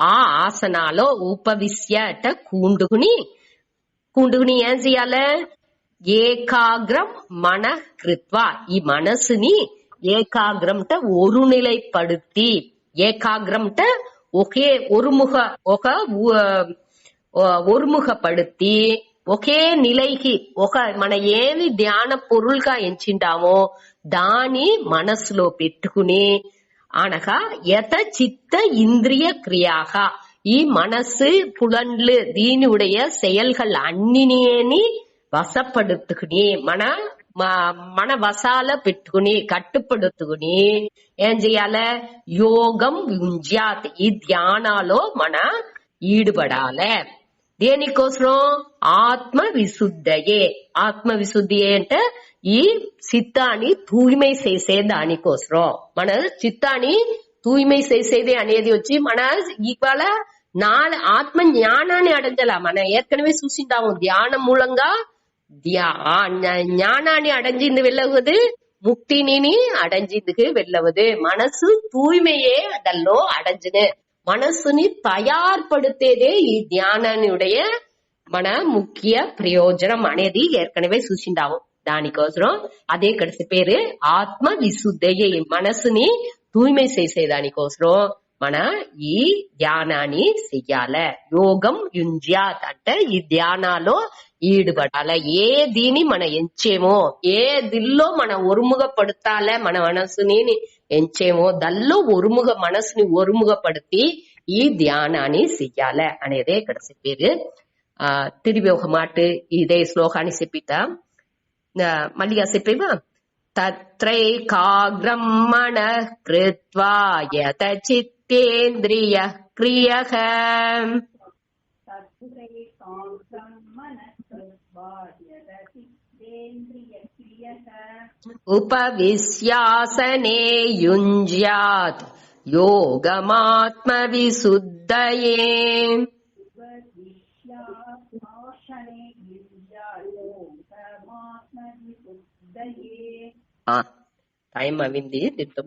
ఆ ఆసనాలో ఉపవిశ్య అంటే కూండుకుని ఏం చెయ్యాల ఏకాగ్రం మన కృత్వ ఈ మనసుని ఏకాగ్రం ஒரு நிலைப்படுத்தி ఏకాగ్రం ఒకే ఒరుముఖపడుతి ఒకే నిలైకి మన ఏమి ధ్యాన పొరులుగా ఎంచిండామో దాని మనసులో పెట్టుకుని అనగా యత చిత్త ఇంద్రియ క్రియాக ఈ మనసు புலன்లు దీనిயுடைய செயல்கள் అన్నిని వశப்படுத்துకుని మన మన వసాల పెట్టుకుని కట్టుపడుతుకుని ఏం చెయ్యాల యోగం యుంజ్యాత్ ఈ ధ్యానాలో మన ఈడుపడాలి దేనికోసం ఆత్మ విశుద్ధయే ఆత్మ విశుద్ధియే అంటే ఈ చిత్తాన్ని తూய்மை చేసే దానికోసం మన చిత్తాన్ని తూய்மை చేసేది అనేది వచ్చి మన ఇవాళ ఆత్మ జ్ఞానాన్ని అడగల మన ఏற்கனவே చూసింటాము ధ్యానం మూలంగా ஞானானி அடைஞ்சிந்து வெல்லவது முக்தினி அடைஞ்சிந்துக்கு வெல்லவது మనసు தூய்மையே அதల్లో అడஞ்சను మనసుని తయారుపడితేదే ఈ ధ్యానాన్నిடைய మన ముఖ్య ప్రయోజనం అనేది ఏற்கனவே చూసిండాము దానికోసం అదే కడిసి పేరు ఆత్మ విశుద్ధయే మనసుని తూய்மை చేసేదానికోసం మన ఈ ధ్యానాన్ని చెయ్యాల యోగం యుంజ్యాత్ అంటే ఈ ధ్యానాలో ఈడుపడాల ఏ దీని మన ఎంచేమో ఏ దిల్లో మన ఒరుముగపడతాల మన మనసుని ఎంచేమో దల్లో మనసుని ఒరుముగపడితే ఈ ధ్యానాన్ని చెయ్యాల అనేదే ఇక్కడ చెప్పేది తిరిగి ఒక మాట ఇదే శ్లోకాన్ని చెప్పితా మళ్ళీగా చెప్పేవా తత్రైకాగ్రం మనః కృత్వా యత చిత్తేంద్రియ క్రియః ఉపవిశ్యాసనే యుంజ్యాత్ యోగమాత్మ విశుద్ధయే టైం అవింది దీంతో